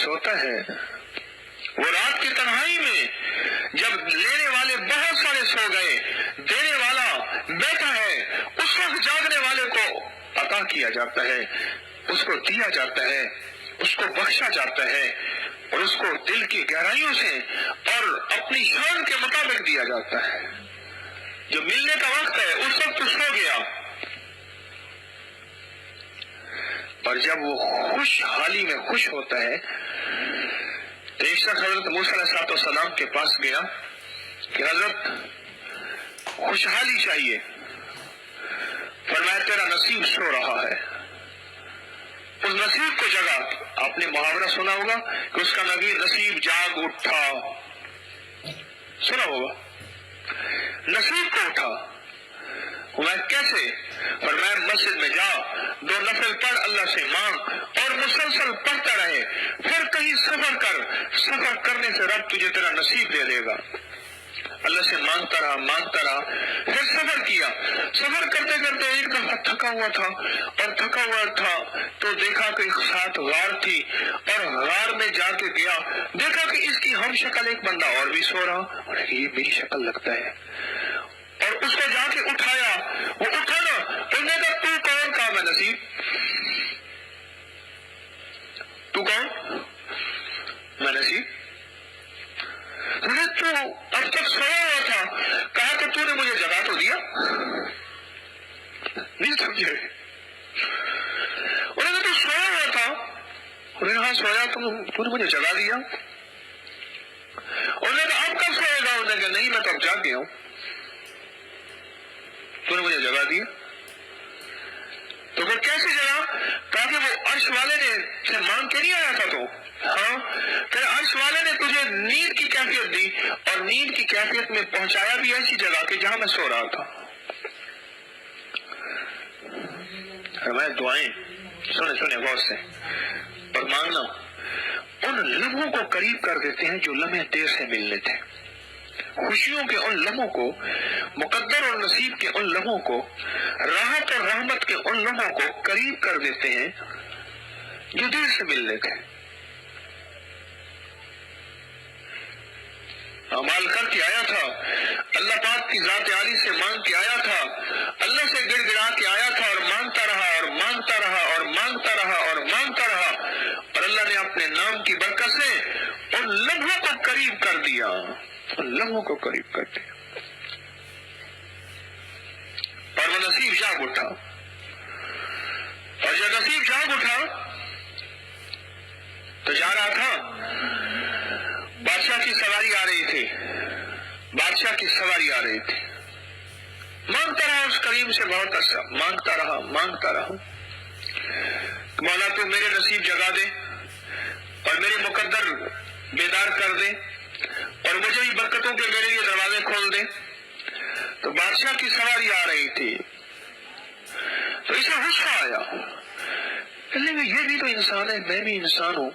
سوتا ہے، وہ رات کی تنہائی میں جب لینے والے بہت سارے سو گئے، دینے والا بیٹھا ہے، اس وقت جاگنے والے کو عطا کیا جاتا ہے، اس کو دیا جاتا ہے، اس کو بخشا جاتا ہے، اور اس کو دل کی گہرائیوں سے اور اپنی شان کے مطابق دیا جاتا ہے۔ جو ملنے کا وقت ہے اس وقت تو سو گیا، اور جب وہ خوشحالی میں خوش ہوتا ہے تو ایک شخص حضرت موسیٰ علیہ السلام کے پاس گیا کہ حضرت خوشحالی چاہیے، فرمایا تیرا نصیب سو رہا ہے، اس نصیب کو جگا۔ آپ نے محاورہ سنا ہوگا کہ اس کا نصیب جاگ اٹھا، سنا ہوگا، نصیب کو اٹھا۔ میں کیسے؟ فرمایا مسجد میں جا، 2 نفل پڑھ، اللہ سے مانگ، اور مسلسل پڑھتا رہے، پھر کہیں سفر کر، سفر کرنے سے رب تجھے تیرا نصیب دے دے گا۔ اللہ سے مانگتا رہا، پھر سفر کیا، سفر کرتے کرتے ایک دفعہ تھکا ہوا تھا تو دیکھا کہ ساتھ غار تھی، اور غار میں جا کے گیا، دیکھا کہ اس کی ہم شکل ایک بندہ اور بھی سو رہا، اور یہ میری شکل لگتا ہے، اور اس کو جا کے اٹھایا، وہ اٹھا نا، انہوں نے کہا تو کون؟ کہا میں نصیب۔ تو کون؟ میں نصیب۔ تو اب تک سویا ہوا تھا، کہا کہ تو نے مجھے جگا تو دیا، نہیں سمجھے؟ انہوں نے تو سویا ہوا تھا، انہوں نے کہا سویا تو نے مجھے جگا دیا، انہوں نے کہا اب کب سوئے گا؟ انہوں نے کہا نہیں میں تو اب جاگ گیا ہوں، تو نے مجھے جگا دیا۔ تو پھر کیسے جگا؟ کہا کہ وہ عرش والے نے مانگ کے نہیں آیا تھا، تو ہاں پھر عرش والے نے تجھے نیند کی کیفیت دی، اور نیند کی کیفیت میں پہنچایا بھی ایسی جگہ کہ جہاں میں سو رہا تھا۔ ہمیں دعائیں سنے غور سے اور مانگنا ان لمحوں کو قریب کر دیتے ہیں جو لمحے دیر سے ملنے تھے، خوشیوں کے ان لمحوں کو، مقدر اور نصیب کے ان لمحوں کو، راحت اور رحمت کے ان لمحوں کو قریب کر دیتے ہیں جو دیر سے ملنے تھے۔ مال کر کے آیا تھا، اللہ پاک کی ذات عالی سے مانگ کے آیا تھا، اللہ سے گڑ گڑا کے آیا تھا، اور مانگتا رہا اور مانگتا رہا اور مانگتا رہا اور مانگتا رہا، اور اللہ نے اپنے نام کی برکت سے ان لمحوں کو قریب کر دیا، ان لمحوں کو قریب کر دیا، اور وہ نصیب جاگ اٹھا، اور جب نصیب جاگ اٹھا تو جا رہا تھا، بادشاہ کی سواری آ رہی تھی، بادشاہ کی سواری آ رہی تھی، مانگتا رہا اس کریم سے بہت عرصہ، مانگتا رہا، مولا تو میرے نصیب جگا دے اور میرے مقدر بیدار کر دے، اور مجھے بھی برکتوں کے میرے لیے دروازے کھول دے۔ تو بادشاہ کی سواری آ رہی تھی تو اسے غصہ آیا، لیکن یہ بھی تو انسان ہے، میں بھی انسان ہوں،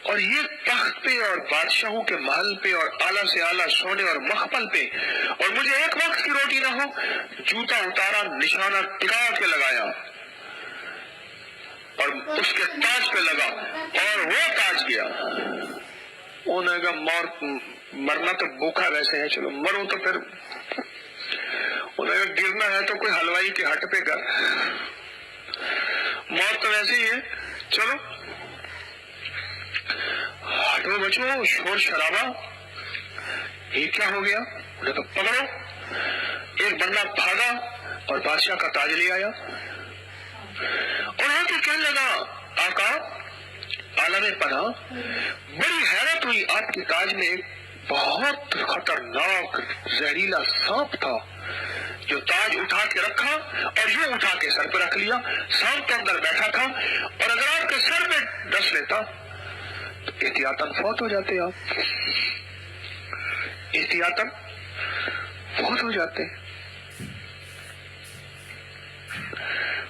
اور یہ تخت پہ اور بادشاہوں کے محل پہ اور اعلیٰ سے اعلیٰ سونے اور مخمل پہ، اور مجھے ایک وقت کی روٹی نہ ہو، جوتا اتارا، نشانہ ٹکا کے لگایا، اور اس کے تاج پہ لگا، اور وہ تاج گیا۔ انہوں نے کہا مرنا تو بھوکا ویسے ہے، چلو مرو تو پھر، انہوں نے کہا گرنا ہے تو کوئی حلوائی کے ہٹ پہ کر، موت تو ویسے ہی ہے، چلو ہٹو بچو، شور شرابہ، یہ کیا ہو گیا؟ انہیں تو پکڑو۔ ایک بندہ بھاگا اور بادشاہ کا تاج لے آیا، اور آ کے کہنے لگا آقا عالم پناہ، بڑی حیرت ہوئی، آپ کے تاج میں ایک بہت خطرناک زہریلا سانپ تھا جو تاج اٹھا کے رکھا اور یوں اٹھا کے سر پہ رکھ لیا، سانپ تو اندر بیٹھا تھا، اور اگر آپ کے سر پہ ڈس لیتا تو احتیاطاً فوت ہو جاتے، آپ احتیاطاً فوت ہو جاتے۔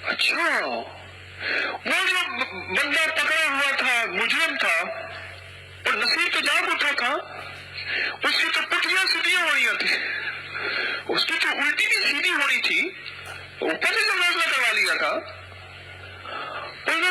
اچھا، وہ جو بندہ پکڑا ہوا تھا، مجرم تھا، اور نصیب تو جاگ اٹھا تھا، اس کی تو پٹیاں سیدھی ہونی تھی، اس کی تو الٹی بھی سیدھی ہونی تھی، اوپر سے فیصلہ کروا لیا تھا، انہوں نے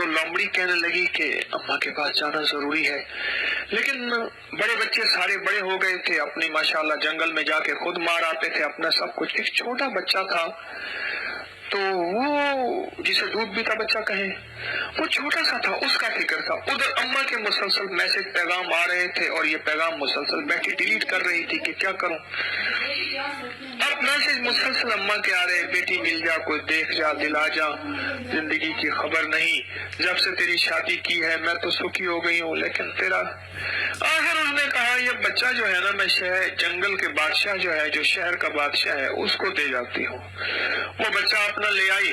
تو لومڑی کہنے لگی کہ اماں کے پاس جانا ضروری ہے، لیکن بڑے بچے سارے بڑے ہو گئے تھے، اپنی ماشاءاللہ جنگل میں جا کے خود مار آتے تھے اپنا سب کچھ، ایک چھوٹا بچہ تھا تو وہ جسے دودھ بھی تھا بچہ کہیں، وہ چھوٹا سا تھا، اس کا فکر تھا، ادھر اماں کے مسلسل میسج پیغام آ رہے تھے اور یہ پیغام مسلسل بیٹھی ڈیلیٹ کر رہی تھی کہ کیا کروں، اب میسج مسلسل اماں کے آ رہے، بیٹی مل جا، کوئی دیکھ جا، دل آ جا، زندگی کی خبر نہیں، جب سے تیری شادی کی ہے میں تو سکھی ہو گئی ہوں، لیکن تیرا آخر اس نے کہا یہ بچہ جو ہے نا میں شہر جنگل کے بادشاہ جو ہے، جو شہر کا بادشاہ ہے، اس کو دے جاتی ہوں۔ وہ بچہ اپنا لے آئی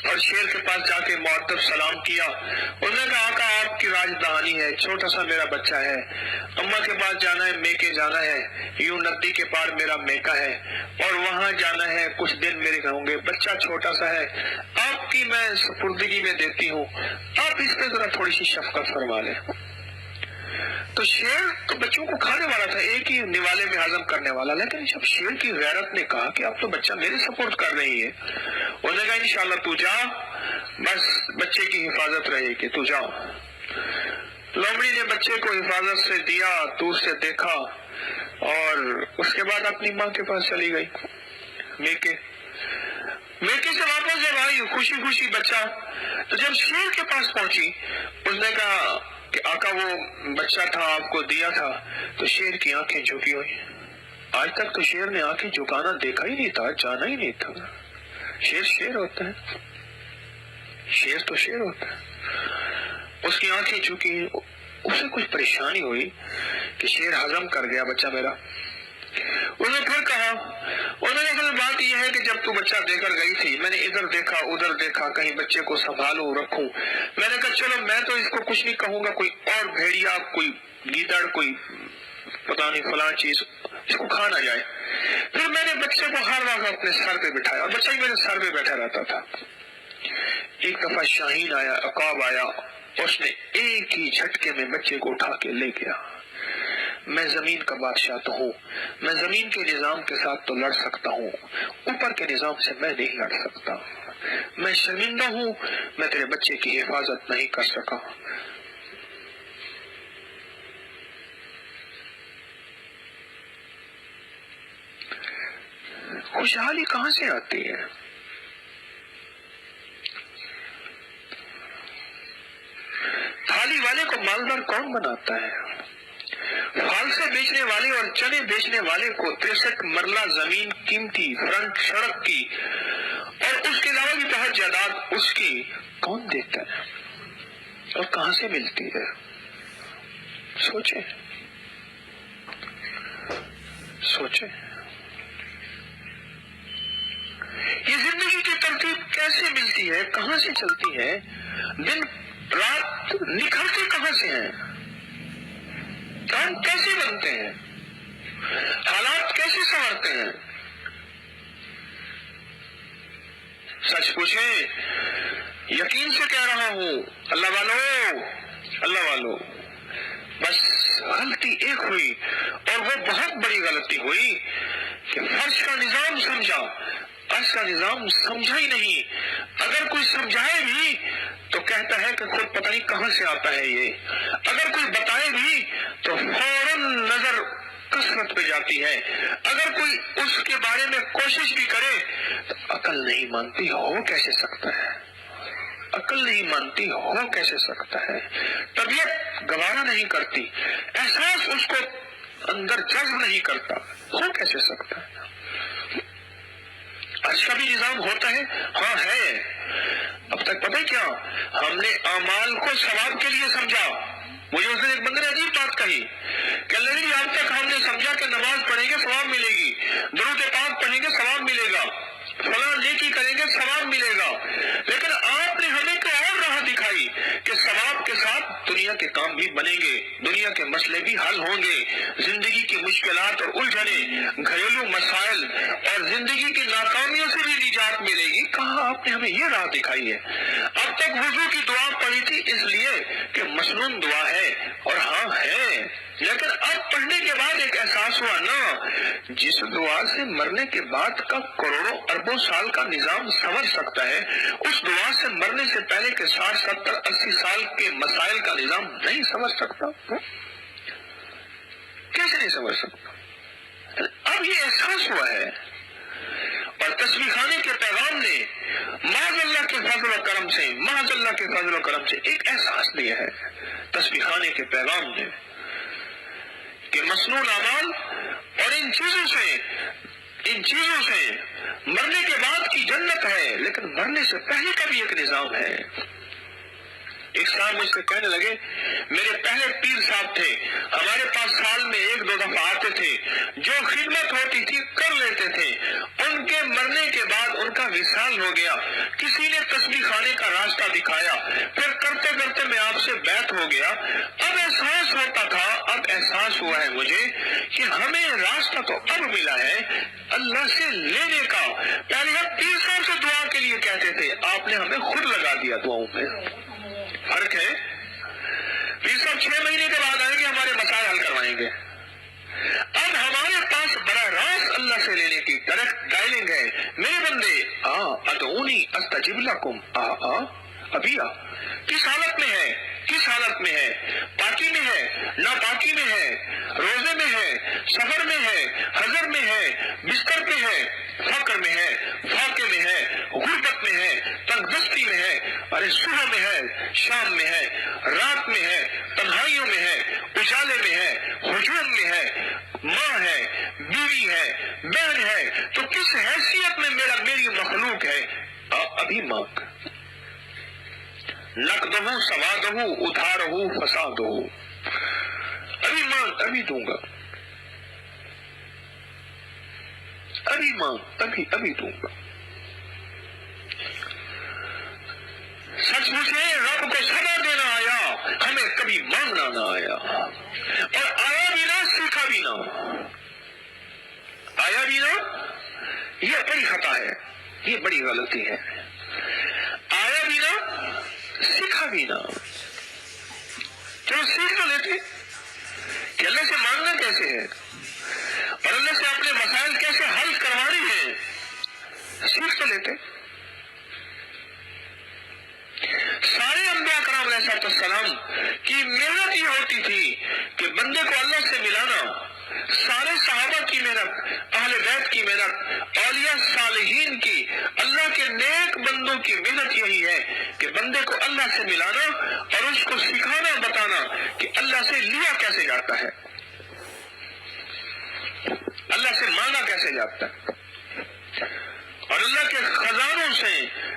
اور شیر کے پاس جا کے معدب سلام کیا، انہوں نے کہا آقا آپ کی راجدھانی ہے، چھوٹا سا میرا بچہ ہے، اماں کے پاس جانا ہے، میکے جانا ہے، یوں ندی کے پار میرا میکا ہے اور وہاں جانا ہے، کچھ دن میرے ہوں گے، بچہ چھوٹا سا ہے، آپ کی میں سپردگی میں دیتی ہوں، آپ اس پہ ذرا تھوڑی سی شفقت فرما لیں۔ تو شیر تو بچوں کو کھانے والا تھا، ایک ہی نوالے میں ہضم کرنے والا، لیکن جب شیر کی غیرت نے کہا کہ اب تو بچہ میرے سپورٹ کر رہی ہے، انہوں نے کہا انشاءاللہ تو جا، بس بچے کی حفاظت رہے کہ تو جا۔ لومڑی نے بچے کو حفاظت سے دیا، دور سے دیکھا اور اس کے بعد اپنی ماں کے پاس چلی گئی۔ میکے سے واپس جب آئی خوشی خوشی بچہ، تو جب شیر کے پاس پہنچی اس نے کہا کہ آقا وہ بچہ تھا آپ کو دیا تھا، تو شیر کی آنکھیں جھکی ہوئی، آج تک تو شیر نے آنکھیں جھکانا دیکھا ہی نہیں تھا، جانا ہی نہیں تھا، شیر ہوتا ہے، شیر تو شیر ہوتا ہے۔ اس کی آنکھیں جھکی، اسے کچھ پریشانی ہوئی کہ شیر ہضم کر گیا بچہ میرا۔ انہوں نے پھر کہا، انہوں نے کہا بات یہ ہے کہ جب تو بچہ دے کر گئی تھی میں نے ادھر دیکھا ادھر دیکھا، کہیں بچے کو سنبھالوں رکھوں، میں نے کہا چلو میں تو اس کو کچھ نہیں کہوں گا، کوئی اور بھیڑیا، کوئی گیدڑ، کوئی پتہ نہیں فلاں چیز اس کو کھا نہ جائے۔ پھر میں نے بچے کو ہر وقت اپنے سر پہ بٹھایا اور بچہ ہی میرے سر پہ بیٹھا رہتا تھا۔ ایک دفعہ شاہین آیا، عقاب آیا، اس نے ایک ہی جھٹکے میں بچے کو اٹھا کے لے گیا۔ میں زمین کا بادشاہ تو ہوں، میں زمین کے نظام کے ساتھ تو لڑ سکتا ہوں، اوپر کے نظام سے میں نہیں لڑ سکتا، میں شرمندہ ہوں، میں تیرے بچے کی حفاظت نہیں کر سکا۔ خوشحالی کہاں سے آتی ہے؟ تھالی والے کو مالدار کون بناتا ہے؟ فالسے بیچنے والے اور چنے بیچنے والے کو 63 مرلہ زمین قیمتی فرنٹ سڑک کی اور اس کے علاوہ بھی بہت جائیداد اس کی کون دیتا ہے اور کہاں سے ملتی ہے؟ سوچیں یہ زندگی کی ترتیب کیسے ملتی ہے، کہاں سے چلتی ہے، دن رات نکھرتے کہاں سے ہیں، کام کیسے بنتے ہیں، حالات کیسے سنورتے ہیں؟ سچ پوچھیں، یقین سے کہہ رہا ہوں اللہ والو، بس غلطی ایک ہوئی اور وہ بہت بڑی غلطی ہوئی کہ فرش کا نظام سمجھا، عرش کا نظام سمجھا ہی نہیں، اگر کوئی سمجھائے بھی تو کہتا ہے کہ خود پتہ نہیں کہاں سے آتا ہے یہ، اگر کوئی بتائے بھی تو فوراً نظر کثرت پہ جاتی ہے، اگر کوئی اس کے بارے میں کوشش بھی کرے تو عقل نہیں مانتی، ہو کیسے سکتا ہے، عقل نہیں مانتی، ہو کیسے سکتا ہے، طبیعت گوارا نہیں کرتی، احساس اس کو اندر جذب نہیں کرتا، ہو کیسے سکتا ہے؟ عرش کا بھی نظام ہوتا ہے، ہاں ہے، اب تک پتہ کیا ہم نے اعمال کو ثواب کے لیے سمجھا۔ مجھے اس نے ایک بندے نے عجیب بات کہی کہ اللہ جی اب تک ہم نے سمجھا کہ نماز پڑھیں گے ثواب ملے گی، درود پاک پڑھیں گے ثواب ملے گا، فلاں نیکی کریں گے ثواب ملے گا، لیکن آپ نے ہمیں کوئی اور راہ دکھائی کہ ثواب کے ساتھ دنیا کے کام بھی بنیں گے، دنیا کے مسئلے بھی حل ہوں گے، زندگی کی مشکلات اور الجھنیں، گھریلو مسائل اور زندگی کی ناکامیوں سے بھی نجات ملے گی۔ کہاں آپ نے ہمیں یہ راہ دکھائی ہے؟ اب تک وضو کی دعا پڑھی تھی اس لیے کہ مسنون دعا ہے، اور ہاں ہے، لیکن اب پڑھنے کے بعد ایک احساس ہوا نا، جس دعا سے مرنے کے بعد کا کروڑوں اربوں سال کا نظام سنور سکتا ہے، اس دعا سے سے مرنے سے پہلے کے 60 70 80 سال کے مسائل کا نظام نہیں سمجھ سکتا؟ کیسے نہیں سمجھ سکتا؟ اب یہ احساس ہوا ہے، اور تسبیح خانے کے پیغام نے محض اللہ کے فضل و کرم سے، محض اللہ کے فضل و کرم سے ایک احساس دیا ہے تسبیح خانے کے پیغام نے کہ مسنون اعمال اور ان چیزوں سے مرنے کے بعد کی جنت ہے، لیکن مرنے سے پہلے کا بھی ایک نظام ہے۔ ایک صاحب مجھ سے کہنے لگے، میرے پہلے پیر صاحب تھے، ہمارے پاس سال میں 1-2 دفعہ آتے تھے، جو خدمت ہوتی تھی کر لیتے تھے، ان کے مرنے کے بعد ان کا وصال ہو گیا، کسی نے تسبیح خانے کا راستہ دکھایا، پھر کرتے کرتے میں آپ سے بیعت ہو گیا، اب احساس ہوتا تھا، اب احساس ہوا ہے مجھے کہ ہمیں راستہ تو اب ملا ہے اللہ سے لینے کا۔ پہلے ہم پیر صاحب سے دعا کے لیے کہتے تھے، آپ نے ہمیں خود لگا دیا دعاؤں میں۔ فرق ہے، پیر صاحب 6 مہینے کے بعد آئیں گے، ہمارے مسائل حل کروائیں گے۔ اب ہمارے پاس براہ راست اللہ سے لینے کی ڈائریکٹ ڈائلنگ ہے، میرے بندے ادعونی استجب لکم، ابھی کس حالت میں ہے، کس حالت میں ہے، پاکی میں ہے، ناپاکی میں ہے، روزے میں ہے، سفر میں ہے، حضر میں ہے، بستر پہ ہے، فقر میں ہے، فاقے میں ہے، غربت میں ہے، تنگ دستی میں ہے، ارے صبح میں ہے، شام میں ہے، رات میں ہے، تنہائیوں میں ہے، اجالے میں ہے، ہجوم میں ہے، ماں ہے، بیوی ہے، بہن ہے، تو کس حیثیت میں میری مخلوق ہے؟ ابھی مانگ، نقدہ سوادہ ادھارہ فسادہ، ابھی مانگ، ابھی دوں گا، ابھی مانگ، ابھی دوں گا۔ سچ پوچھے، رب کو سزا دینا آیا، ہمیں کبھی مانگنا نہ آیا، اور آیا بھی نہ، سیکھا بھی نہ، آیا بھی نہ، یہ بڑی خطا ہے، یہ بڑی غلطی ہے۔ آیا بھی نہ، سیکھا بھی نہ۔ چلو سیکھ تو لیتے کہ اللہ سے مانگنا کیسے ہے اور اللہ سے اپنے مسائل کیسے حل کروانے ہیں، سیکھ تو لیتے۔ سارے انبیاء کرام علیہ السلام کی محنت یہ ہوتی تھی کہ بندے کو اللہ سے ملانا، سارے صحابہ کی محنت، اہل بیت کی محنت، اولیاء صالحین کی، اللہ کے نیک بندوں کی محنت یہی ہے کہ بندے کو اللہ سے ملانا اور اس کو سکھانا، بتانا کہ اللہ سے لیا کیسے جاتا ہے، اللہ سے مانگا کیسے جاتا ہے، اور اللہ کے خزانوں سے،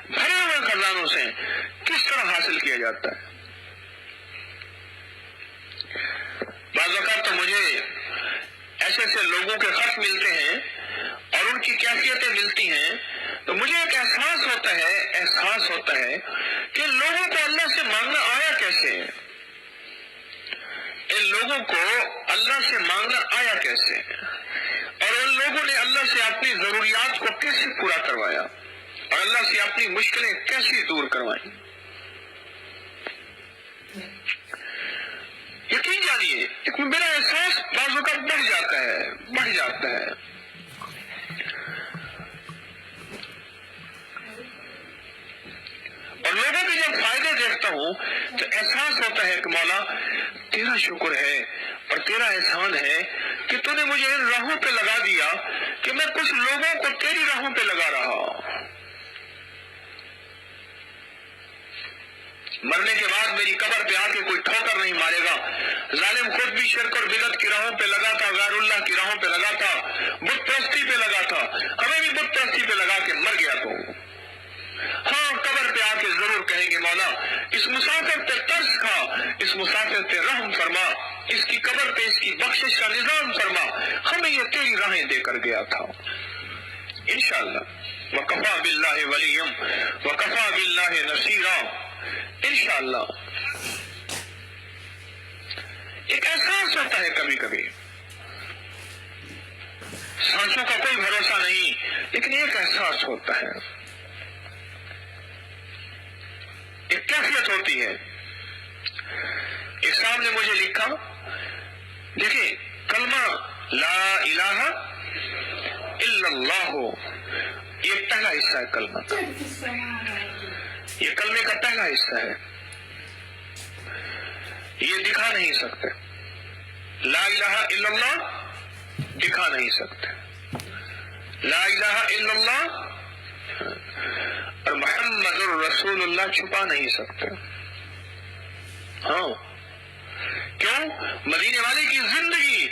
بھرے ہوئے خزانوں سے کس طرح حاصل کیا جاتا ہے۔ بعض اوقات تو مجھے ایسے لوگوں کے خط ملتے ہیں اور ان کی کیفیتیں ملتی ہیں، تو مجھے ایک احساس ہوتا ہے کہ لوگوں کو اللہ سے مانگنا آیا کیسے ہے، ان لوگوں کو اللہ سے مانگنا آیا کیسے، اور ان لوگوں نے اللہ سے اپنی ضروریات کو کیسے پورا کروایا اور اللہ سے اپنی مشکلیں کیسے دور کروائیں۔ یقین جانیے، ایک میرا احساس بعضوں کا بڑھ جاتا ہے۔ اور لوگوں کے جب فائدے دیکھتا ہوں تو احساس ہوتا ہے کہ مولا تیرا شکر ہے اور تیرا احسان ہے کہ تو نے مجھے ان راہوں پہ لگا دیا کہ میں کچھ لوگوں کو تیری راہوں پہ لگا رہا۔ مرنے کے بعد میری قبر پہ آ کے کوئی ٹھوکر نہیں مارے گا۔ ظالم خود بھی شرک اور بدعت کی راہوں پہ لگا تھا، غیر اللہ کی راہوں پہ لگا تھا، بت پرستی پہ لگا تھا، ہمیں بھی بت پرستی پہ لگا کے مر گیا تو ہاں، قبر پہ آ کے ضرور کہیں گے مولا اس مسافر پہ ترس کھا، اس مسافر پہ رحم فرما، اس کی قبر پہ اس کی بخشش کا نظام فرما، ہمیں یہ تیری راہیں دے کر گیا تھا۔ انشاءاللہ وکفا باللہ ولیم وکفا باللہ نصیرا، انشاءاللہ۔ ایک احساس ہوتا ہے کبھی کبھی، سانسوں کا کوئی بھروسہ نہیں، لیکن ایک احساس ہوتا ہے، ایک کیفیت ہوتی ہے۔ ایک صاحب نے مجھے لکھا، دیکھیں کلمہ لا الہ الا اللہ، یہ پہلا حصہ ہے کلمہ کا، یہ کلمے کا پہلا حصہ ہے، یہ دکھا نہیں سکتے، لا الہ الا اللہ دکھا نہیں سکتے، لا الہ الا اللہ اور محمد الرسول اللہ چھپا نہیں سکتے۔ ہاں، کیوں؟ مدینے والے کی زندگی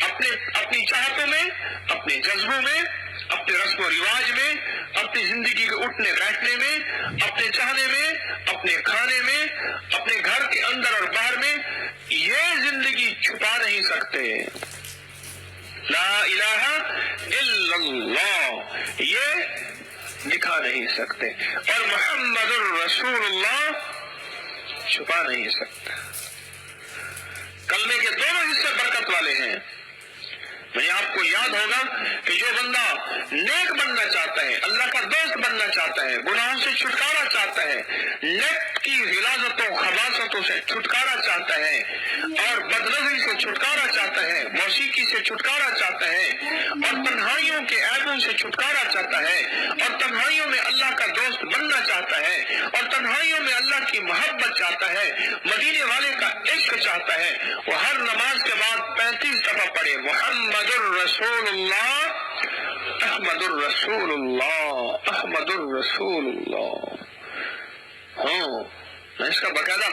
اپنی چاہتوں میں، اپنے جذبوں میں، اپنے رسم و رواج میں، اپنی زندگی کے اٹھنے بیٹھنے میں، اپنے چاہنے میں، اپنے کھانے میں، اپنے گھر کے اندر اور باہر میں، یہ زندگی چھپا نہیں سکتے۔ لا الہ الا اللہ یہ دکھا نہیں سکتے، اور محمد الرسول اللہ چھپا نہیں سکتے۔ کلمے کے دونوں حصے برکت والے ہیں۔ میں آپ کو یاد ہوگا کہ جو بندہ نیک بننا چاہتا ہے، اللہ کا دوست بننا چاہتا ہے، گناہوں سے چھٹکارا چاہتا ہے، نیت کی غلاظتوں خباثتوں سے چھٹکارا چاہتا ہے، اور بدنظری سے چھٹکارا چاہتا ہے، موسیقی سے چھٹکارا چاہتا ہے، اور تنہائیوں کے عیبوں سے چھٹکارا چاہتا ہے، اور تنہائیوں میں اللہ کا دوست بننا چاہتا ہے، اور تنہائیوں میں اللہ کی محبت چاہتا ہے، مدینے والے کا عشق چاہتا ہے، وہ ہر نماز کے بعد 35 دفعہ پڑھے محمد الرسول اللہ، احمد الرسول اللہ، احمد الرسول اللہ۔ ہاں، میں اس کا باقاعدہ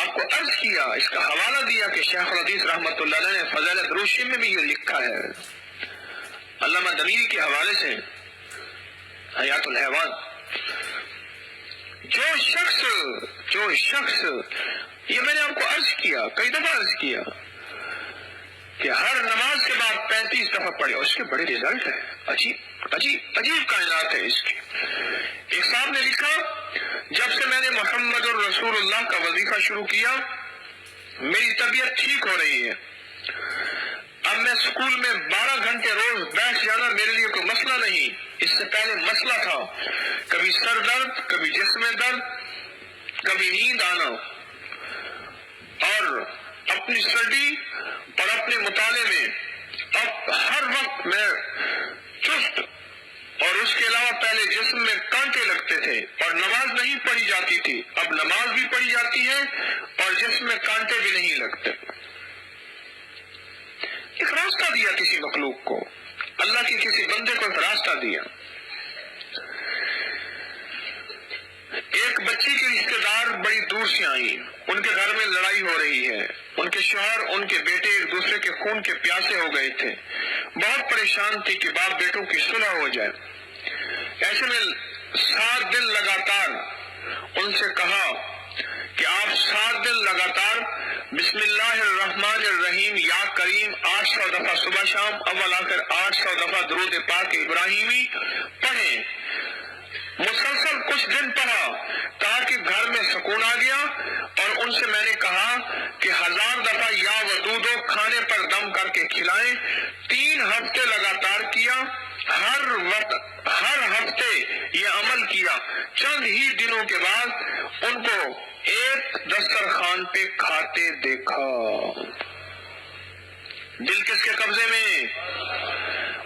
آپ کو عرض کیا، اس کا حوالہ دیا کہ شیخ الحدیث رحمۃ اللہ علیہ نے فضائل دروشی میں بھی یہ لکھا ہے، علامہ دمیری کے حوالے سے حیات الحیوان۔ جو شخص یہ میں نے آپ کو عرض کیا، کئی دفعہ عرض کیا کہ ہر نماز کے بعد 35 دفعہ پڑھے، اور اس کے بڑے ریزلٹ ہیں، عجیب کائنات ہے اس کی۔ ایک صاحب نے لکھا، جب سے میں نے محمد الرسول اللہ کا وظیفہ شروع کیا میری طبیعت ٹھیک ہو رہی ہے۔ اب میں اسکول میں 12 گھنٹے روز بیٹھ جانا میرے لیے کوئی مسئلہ نہیں، اس سے پہلے مسئلہ تھا، کبھی سر درد، کبھی جسم میں درد، کبھی نیند آنا، اور اپنی اسٹڈی اور اپنے مطالعے میں اب ہر وقت میں چست، اور اس کے علاوہ پہلے جسم میں کانٹے لگتے تھے اور نماز نہیں پڑھی جاتی تھی، اب نماز بھی پڑھی جاتی ہے اور جسم میں کانٹے بھی نہیں لگتے۔ ایک راستہ دیا کسی مخلوق کو، اللہ کے کسی بندے کو ایک راستہ دیا۔ ایک بچی کے رشتہ دار بڑی دور سے آئی، ان کے گھر میں لڑائی ہو رہی ہے، ان کے شوہر ان کے بیٹے ایک دوسرے کے خون کے پیاسے ہو گئے تھے، بہت پریشان تھی کہ باپ بیٹوں کی صلح ہو جائے۔ ایسے میں 7 دن لگاتار ان سے کہا کہ آپ 7 دن لگاتار بسم اللہ الرحمن الرحیم یا کریم 800 دفعہ صبح شام، اول آخر 800 دفعہ درود پاک ابراہیمی پڑھیں۔ مسلسل کچھ دن پڑھا، کہا کہ گھر میں سکون آ گیا، اور ان سے میں نے کہا کہ 1000 دفعہ یا ودودو کھانے پر دم کر کے کھلائیں۔ 3 ہفتے لگاتار کیا، ہر ہفتے یہ عمل کیا۔ چند ہی دنوں کے بعد ان کو ایک دسترخوان پہ کھاتے دیکھا۔ دل کس کے قبضے میں؟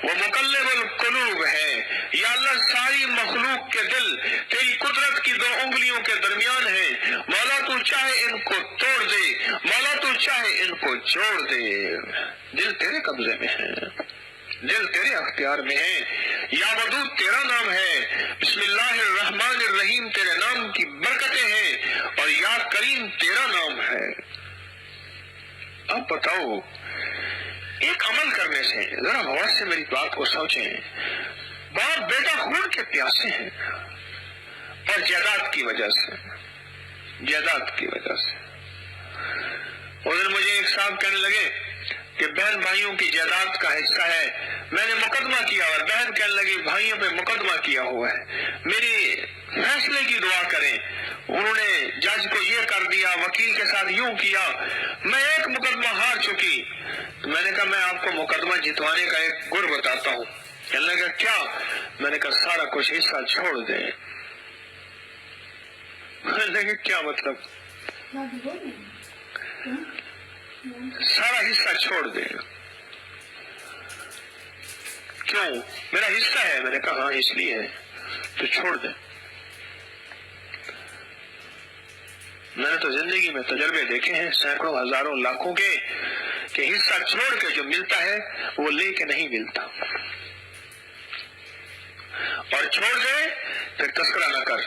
وہ مقلب القلوب ہے۔ یا اللہ، ساری مخلوق کے دل تیری قدرت کی 2 انگلیوں کے درمیان ہیں، مولا تو چاہے ان کو توڑ دے، مولا تو چاہے ان کو جوڑ دے۔ دل تیرے قبضے میں ہے، دل تیرے اختیار میں ہے۔ یا ودود تیرا نام ہے، بسم اللہ الرحمن الرحیم تیرے نام کی برکتیں ہیں، اور یا کریم تیرا نام ہے۔ اب بتاؤ، ایک عمل کرنے سے، ذرا غور سے میری بات کو سوچیں، باپ بیٹا خون کے پیاسے ہیں، اور جائیداد کی وجہ سے ادھر مجھے ایک صاحب کہنے لگے کہ بہن بھائیوں کی جائیداد کا حصہ ہے، میں نے مقدمہ کیا، اور بہن کہنے لگی بھائیوں پہ مقدمہ کیا ہوا ہے، میری فیصلے کی دعا کریں، انہوں نے جج کو یہ کر دیا، وکیل کے ساتھ یوں کیا، میں ایک مقدمہ ہار چکی۔ میں نے کہا میں آپ کو مقدمہ جتوانے کا ایک گر بتاتا ہوں۔ کہنے لگا کیا؟ میں نے کہا سارا کچھ حصہ چھوڑ دیں۔ میں نے کہا کیا مطلب؟ سارا حصہ چھوڑ دیں۔ کیوں؟ میرا حصہ ہے۔ میں نے کہا ہاں اس لیے ہے، تو چھوڑ دیں۔ میں نے تو زندگی میں تجربے دیکھے ہیں سینکڑوں ہزاروں لاکھوں کے کہ حصہ چھوڑ کے جو ملتا ہے وہ لے کے نہیں ملتا، اور چھوڑ دے پھر تذکرہ نہ کر،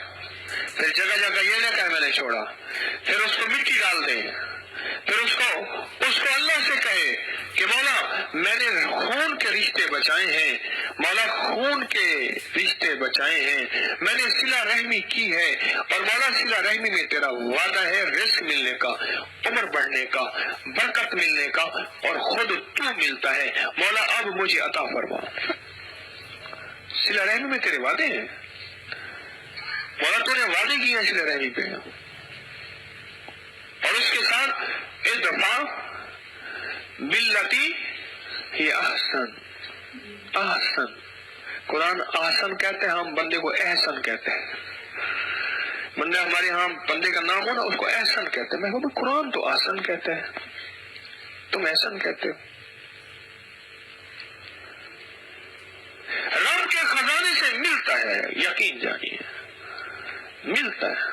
پھر جگہ جگہ یہ نہ کہ میں نے چھوڑا، پھر اس کو مٹی ڈال دے، پھر اس کو اللہ سے کہے کہ مولا میں نے خون کے رشتے بچائے ہیں، مولا خون کے رشتے بچائے ہیں، میں نے صلہ رحمی کی ہے، اور مولا صلہ رحمی میں تیرا وعدہ ہے رزق ملنے کا، عمر بڑھنے کا، برکت ملنے کا، اور خود تو ملتا ہے، مولا اب مجھے عطا فرما۔ صلہ رحمی میں تیرے وعدے ہیں، مولا تو نے وعدے کیے ہیں صلہ رحمی پہ، اور اس کے ساتھ ادفع باللتی ہی احسن، احسن، قرآن احسن کہتے ہیں، ہم بندے کو احسن کہتے ہیں، بندے ہمارے ہاں بندے کا نام ہو نا اس کو احسن کہتے ہیں، میں کہوں قرآن تو احسن کہتے ہیں، تم احسن کہتے ہو۔ رب کے خزانے سے ملتا ہے، یقین جانیے ملتا ہے،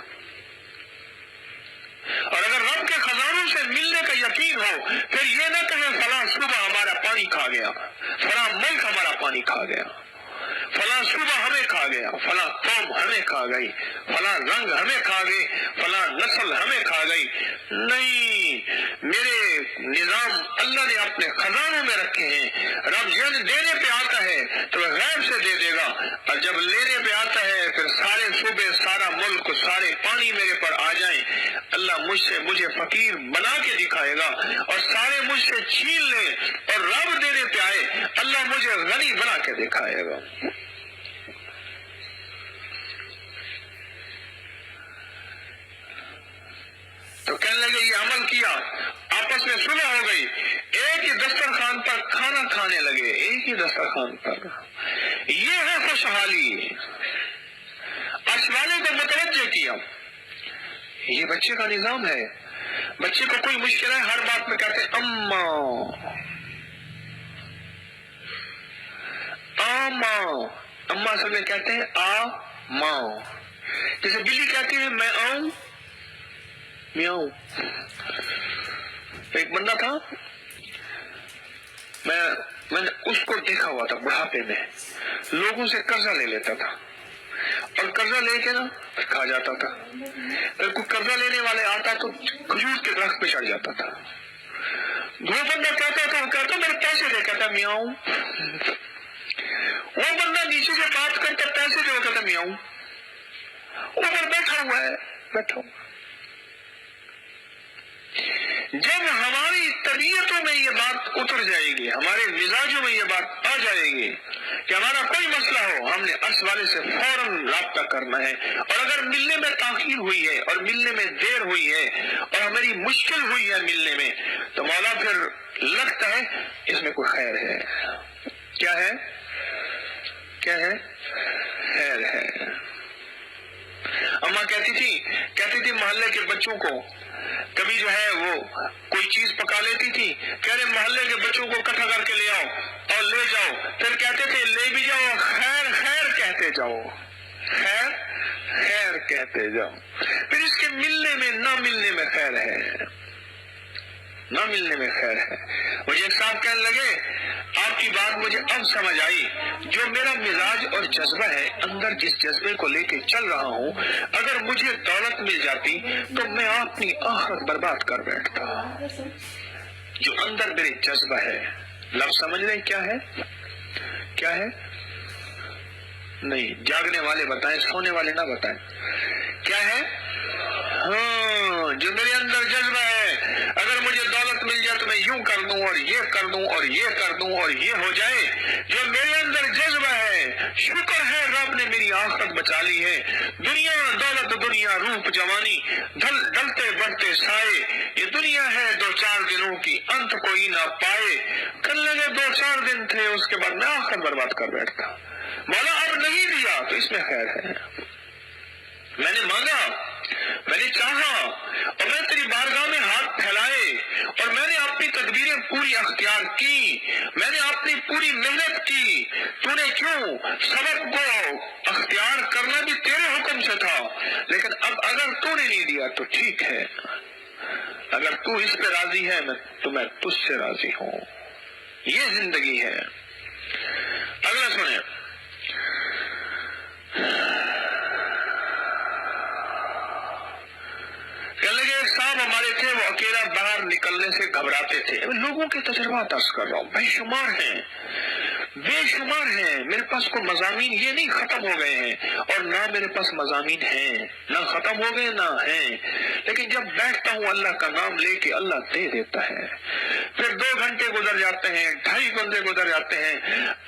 اور اگر رب کے خزانوں سے ملنے کا یقین ہو پھر یہ نہ کہیں فلاں صوبہ ہمارا پانی کھا گیا، فلاں ملک ہمارا پانی کھا گیا، فلاں صوبہ ہمیں کھا گیا، فلاں قوم ہمیں کھا گئی، فلاں رنگ ہمیں کھا گئی، فلاں نسل ہمیں کھا گئی، نہیں، میرے نظام اللہ نے اپنے خزانوں میں رکھے ہیں، رب جب دینے پہ آتا ہے تو غیب سے دے دے گا، اور جب لینے پہ آتا ہے پھر سارے صوبے، سارا ملک، سارے پانی میرے پر آ جائیں، اللہ مجھے فقیر بنا کے دکھائے گا، اور سارے مجھ سے چھین لیں اور رب دینے پہ آئے اللہ مجھے غنی بنا کے دکھائے گا۔ تو کہنے لگے یہ عمل کیا، آپس میں صلح ہو گئی، ایک ہی دسترخوان پر کھانا کھانے لگے، ایک ہی دسترخوان پر، یہ ہے خوشحالی۔ اشوالے کو متوجہ کیا، یہ بچے کا نظام ہے، بچے کو کوئی مشکل ہے ہر بات میں کہتے ہیں اماں، اماں، اماں اصل میں کہتے ہیں آ ماں، جیسے بلی کہتی ہے میں آؤں، میاؤں۔ ایک بندہ تھا، میں نے اس کو دیکھا ہوا تھا بڑھاپے میں، لوگوں سے قرضہ لے لیتا تھا، اور قرضہ لے کے نا کھا جاتا تھا، اگر کوئی قرضہ لینے والے آتا تو کھجور کے درخت پہ چڑھ جاتا تھا، وہ بندہ کہتا تھا، وہ کہتا میرے پیسے دے، کہتا میاؤں، وہ بندہ نیچے سے بات کرتا پیسے دے، وہ کہتا میاؤں، اوپر بیٹھا ہوا ہے، بیٹھا ہوا۔ جب ہماری طبیعتوں میں یہ بات اتر جائے گی، ہمارے مزاجوں میں یہ بات آ جائے گی کہ ہمارا کوئی مسئلہ ہو ہم نے عرص والے سے فوراً رابطہ کرنا ہے، اور اگر ملنے میں تاخیر ہوئی ہے اور ملنے میں دیر ہوئی ہے اور ہماری مشکل ہوئی ہے ملنے میں، تو مولا پھر لگتا ہے اس میں کوئی خیر ہے، کیا ہے، کیا ہے، خیر ہے۔ اماں کہتی تھی محلے کے بچوں کو، کبھی جو ہے وہ کوئی چیز پکا لیتی تھی، کہہ رہے محلے کے بچوں کو اکٹھا کر کے لے آؤ اور لے جاؤ، پھر کہتے تھے لے بھی جاؤ خیر خیر کہتے جاؤ، خیر خیر کہتے جاؤ، پھر اس کے ملنے میں نہ ملنے میں خیر ہے، نہ ملنے میں خیر ہے۔ مجھے ایک صاحب کہنے لگے آپ کی بات مجھے اب سمجھ آئی، جو میرا مزاج اور جذبہ ہے، اندر جس جذبے کو لے کے چل رہا ہوں، اگر مجھے دولت مل جاتی تو میں اپنی آخرت برباد کر بیٹھتا۔ جو اندر میرے جذبہ ہے، لفظ سمجھ رہے کیا ہے، کیا ہے، نہیں جاگنے والے بتائیں، سونے والے نہ بتائیں، کیا ہے، ہاں جو میرے اندر جذبہ ہے، اگر مجھے دولت مل جائے تو میں یوں کر دوں اور یہ کر دوں اور یہ کر دوں اور یہ ہو جائے، جو میرے اندر جذبہ ہے، شکر ہے رب نے میری آخرت بچا لی ہے، دنیا دولت، دنیا روپ جوانی، ڈلتے بڑھتے سائے، یہ دنیا ہے دو چار دنوں کی، انت کوئی نہ پائے، کر لگے دو چار دن تھے اس کے بعد میں آخرت برباد کر بیٹھتا۔ مولا اب نہیں دیا تو اس میں خیر ہے، میں نے مانگا، میں نے چاہا، اور میں تیری بارگاہ میں ہاتھ پھیلائے، اور میں نے اپنی تدبیریں پوری اختیار کی، میں نے اپنی پوری محنت کی، تو نے کیوں سبق کو اختیار کرنا بھی تیرے حکم سے تھا، لیکن اب اگر تو نے نہیں دیا تو ٹھیک ہے، اگر تو اس پہ راضی ہے تو میں تجھ سے راضی ہوں۔ یہ زندگی ہے۔ اگلا سنیں، کہنے لگے ایک صاحب ہمارے تھے، وہ اکیلا باہر نکلنے سے گھبراتے تھے۔ لوگوں کے تجربات عرض کر رہا ہوں، بے شمار ہیں، بے شمار ہیں۔ میرے پاس کوئی مضامین یہ نہیں ختم ہو گئے ہیں، اور نہ میرے پاس مضامین ہیں، نہ ختم ہو گئے نہ ہیں، لیکن جب بیٹھتا ہوں اللہ کا نام لے کے اللہ دے دیتا ہے۔ پھر 2 گھنٹے گزر جاتے ہیں، 2.5 گھنٹے گزر جاتے ہیں،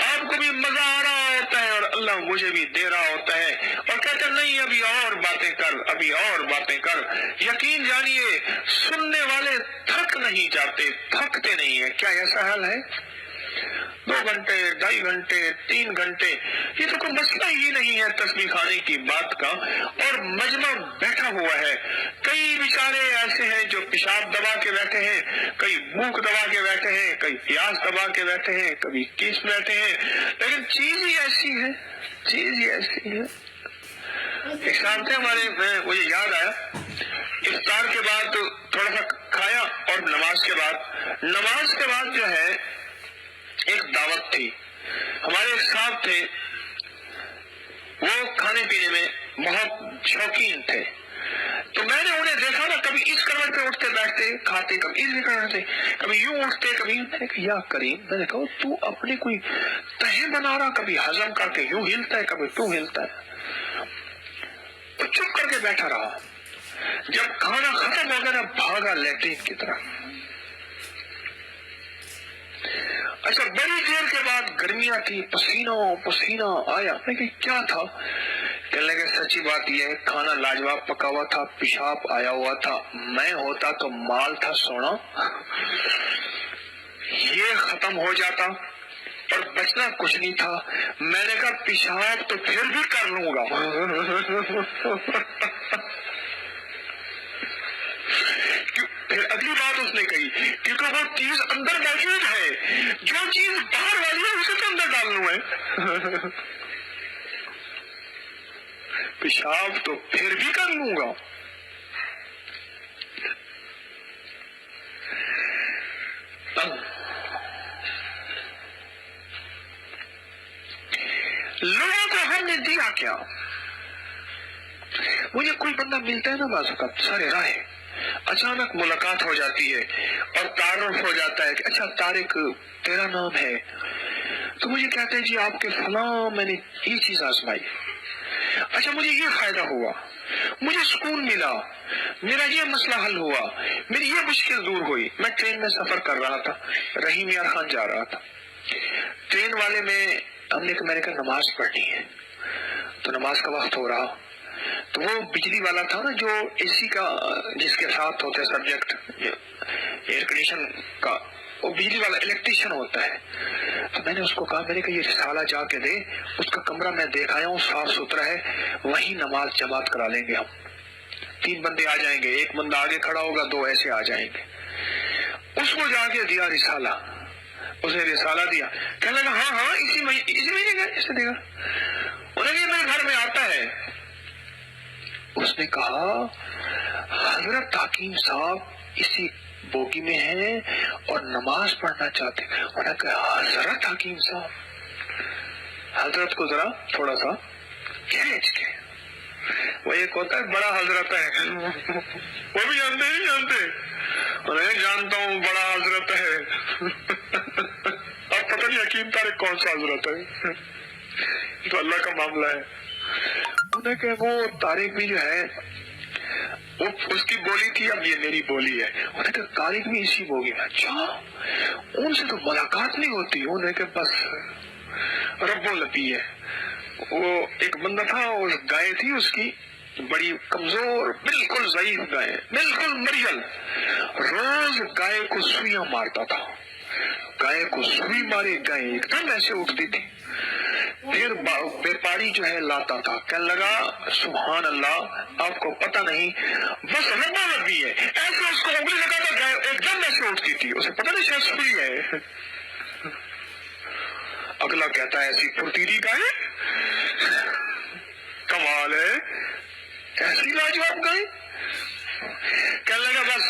آپ کو بھی مزہ آ رہا ہوتا ہے اور اللہ مجھے بھی دے رہا ہوتا ہے، اور کہتے ہیں نہیں ابھی اور باتیں کر، ابھی اور باتیں کر۔ یقین جانیے سننے والے تھک نہیں جاتے، تھکتے نہیں ہیں۔ کیا ایسا حال ہے؟ 2 گھنٹے، 2.5 گھنٹے، 3 گھنٹے، یہ تو کوئی مسئلہ ہی نہیں ہے تسبیح خانے کی بات کا، اور مجمع بیٹھا ہوا ہے۔ کئی بیچارے ایسے ہیں جو پیشاب دبا کے بیٹھے ہیں، کئی بھوک دبا کے بیٹھے ہیں، کئی پیاس دبا کے بیٹھے ہیں، کبھی کس بیٹھے ہیں، لیکن چیز ہی ایسی ہے، چیز ہی ایسی ہے۔ ایک صاحب تھے ہمارے، مجھے یاد آیا، افطار کے بعد تھوڑا سا کھایا، اور نماز کے بعد جو ہے ایک دعوت تھی۔ ہمارے ایک صاحب تھے، وہ کھانے پینے میں بہت شوقین تھے، تو میں نے انہیں دیکھا نا، کبھی اس کروٹ پہ اٹھتے بیٹھتے کھاتے، کبھی اس کروٹ پہ، کبھی یوں اٹھتے، کبھی میں نے کہا یا کریم، میں نے کہا تو اپنے کوئی تہے بنا رہا، کبھی ہضم کر کے یوں ہلتا ہے، کبھی تو ہلتا ہے۔ تو چپ کر کے بیٹھا رہا۔ جب کھانا ختم ہو گیا نا، بھاگا لیٹرین کی طرف۔ اچھا بڑی دیر کے بعد گرمیاں تھی، پسینہ آیا۔ میں کہ کیا تھا؟ کہنے لگے سچی بات یہ ہے، کھانا لاجواب پکا ہوا تھا، پیشاب آیا ہوا تھا، میں ہوتا تو مال تھا سونا، یہ ختم ہو جاتا اور بچنا کچھ نہیں تھا۔ میں نے کہا پیشاب تو پھر بھی کر لوں گا، پھر اگلی بات اس نے کہی، کیونکہ وہ چیز اندر موجود ہے، جو چیز باہر والی ہے اسے تو اندر ڈالنا ہے، پیشاب تو پھر بھی کر لوں گا۔ لوگوں کو ہم نے دیا کیا؟ مجھے کوئی بندہ ملتا ہے نا بعض اوقات سارے راہ، اچانک ملاقات ہو جاتی ہے اور تعارف ہو جاتا ہے کہ اچھا طارق تیرا نام ہے، تو مجھے کہتے ہیں جی آپ کے فلاں میں نے یہ چیز آزمائی، اچھا مجھے یہ فائدہ ہوا، مجھے سکون ملا، میرا یہ مسئلہ حل ہوا، میری یہ مشکل دور ہوئی۔ میں ٹرین میں سفر کر رہا تھا، رحیم یار خان جا رہا تھا، ٹرین والے میں نے کہا نماز پڑھنی ہے، تو نماز کا وقت ہو رہا، تو وہ بجلی والا تھا نا جو اے سی کا جس کے ساتھ ہوتا ہے سبجیکٹ ایئر کنڈیشن کا، وہ بجلی والا الیکٹریشین ہوتا ہے، تو میں نے اس کو کہا، میں نے کہا یہ رسالہ جا کے دے، اس کا کمرہ میں دیکھ آیا ہوں صاف ستھرا ہے، وہیں نماز جماعت کرا لیں گے ہم، 3 بندے آ جائیں گے، 1 بندہ آگے کھڑا ہوگا، 2 ایسے آ جائیں گے۔ اس کو جا کے دیا رسالہ، اس نے رسالہ دیا، کہنے لگا ہاں اسی مہینے کا اسے دے گا، انہوں نے میرے گھر میں آتا ہے۔ اس نے کہا حضرت حکیم صاحب اسی بوگی میں ہیں اور نماز پڑھنا چاہتے، انہوں نے کہا حضرت حکیم صاحب، حضرت کو ذرا تھوڑا سا کھینچ کے، وہ ایک ہوتا ہے بڑا حضرت ہے، وہ بھی جانتے نہیں جانتے، میں جانتا ہوں بڑا حضرت ہے، اب پتہ نہیں حکیم طارق کون سا حضرت ہے، تو اللہ کا معاملہ ہے۔ انہیں کہ وہ طارق بھی جو ہے وہ اس کی بولی تھی، اب یہ میری بولی ہے، انہیں کہ طارق بھی اسی بولی میں، اچھا ان سے تو ملاقات نہیں ہوتی، انہیں کہ بس رب لپی ہے۔ وہ ایک بندہ تھا، اس گائے تھی اس کی بڑی کمزور، بالکل ضعیف گائے، بالکل مریل، روز گائے کو سوئیاں مارتا تھا، گائے کو سوئی ماری، گائے ایک دم ایسے اٹھتی تھی، پھر بیپاری جو ہے لاتا تھا، کہنے لگا سبحان اللہ آپ کو پتہ نہیں بس ربا لبی ہے، ایسے اس کو انگلی لگاتا گائے ایک دم ایسے اٹھتی تھی، اسے پتہ نہیں شاید سوئی ہے۔ اگلا کہتا ہے ایسی پھرتیلی گائے، حال ہے؟ ایسی لاجواب گائے؟ کہنے لگا بس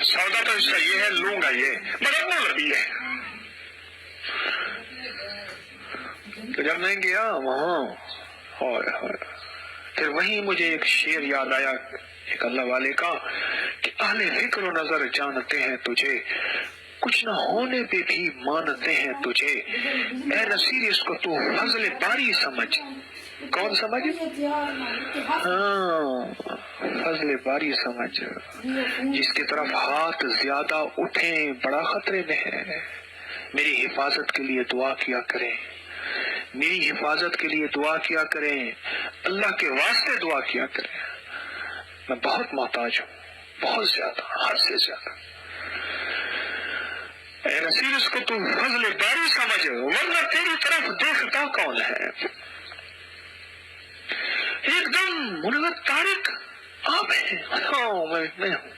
سودا تو اس کا یہ ہے، لوں گا یہ، مگر لبی ہے۔ تو جب میں گیا وہاں پھر وہیں مجھے ایک شعر یاد آیا ایک اللہ والے کا کہ اہل فکر و نظر جانتے ہیں تجھے، کچھ نہ ہونے پہ بھی مانتے ہیں تجھے، اے نصیر اس کو تو فضل باری سمجھ۔ کون سمجھ؟ ہاں، فضل باری سمجھ، جس کی طرف ہاتھ زیادہ اٹھیں بڑا خطرے میں ہے۔ میری حفاظت کے لیے دعا کیا کریں، میری حفاظت کے لیے دعا کیا کریں، اللہ کے واسطے دعا کیا کریں۔ میں بہت محتاج ہوں، بہت زیادہ، حد سے زیادہ۔ اے نصیر اس کو تو فضل باری سمجھ، ورنہ تیری طرف دیکھتا کون ہے؟ ایک دم منور طارق آپ ہیں؟ میں ہوں۔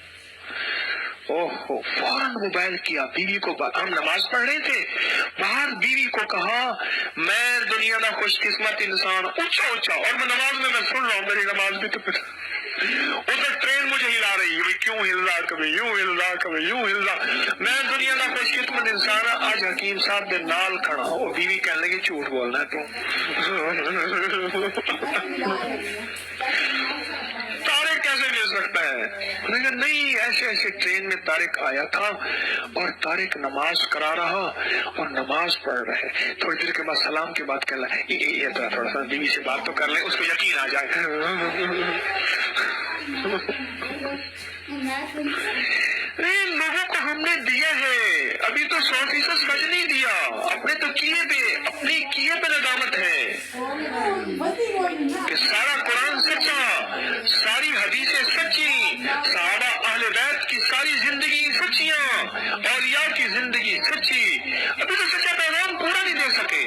اوہو، فوراً موبائل کیا، بیوی کو ہم نماز پڑھ رہے تھے باہر، بیوی کو کہا میں دنیا کا خوش قسمت انسان، اونچا اونچا، اور میں نماز میں سن رہا ہوں، میری نماز بھی تو پھر ادھر ٹرین مجھے ہلا رہی ہے، کیوں ہل رہا، کبھی یوں ہل رہا، کبھی یوں ہل رہا، میں دنیا کا خوش قسمت انسان۔ آج حکیم صاحب دے نال کھڑا ہو، بیوی کہنے لگی جھوٹ بولنا ہے تو طارق کیسے مل سکتا ہے؟ انہوں نے کہا نہیں، ایسے ایسے ٹرین میں طارق آیا تھا اور طارق نماز کرا رہا اور نماز پڑھ رہے، تھوڑی دیر کے بعد سلام کے بعد کہہ رہا یہ تھوڑا سا بیوی سے بات تو کر لیں، اس کو یقین آ جائے۔ لوگوں کو ہم نے دیا ہے، ابھی تو 100% سچ نہیں دیا، اپنے تو کیے پہ ندامت ہے کہ سارا قرآن سچا، ساری حدیثیں سچی، صحابہ اہل بیت کی ساری زندگی سچیاں، اولیاء کی زندگی سچی، ابھی تو سچا پیغام پورا نہیں دے سکے۔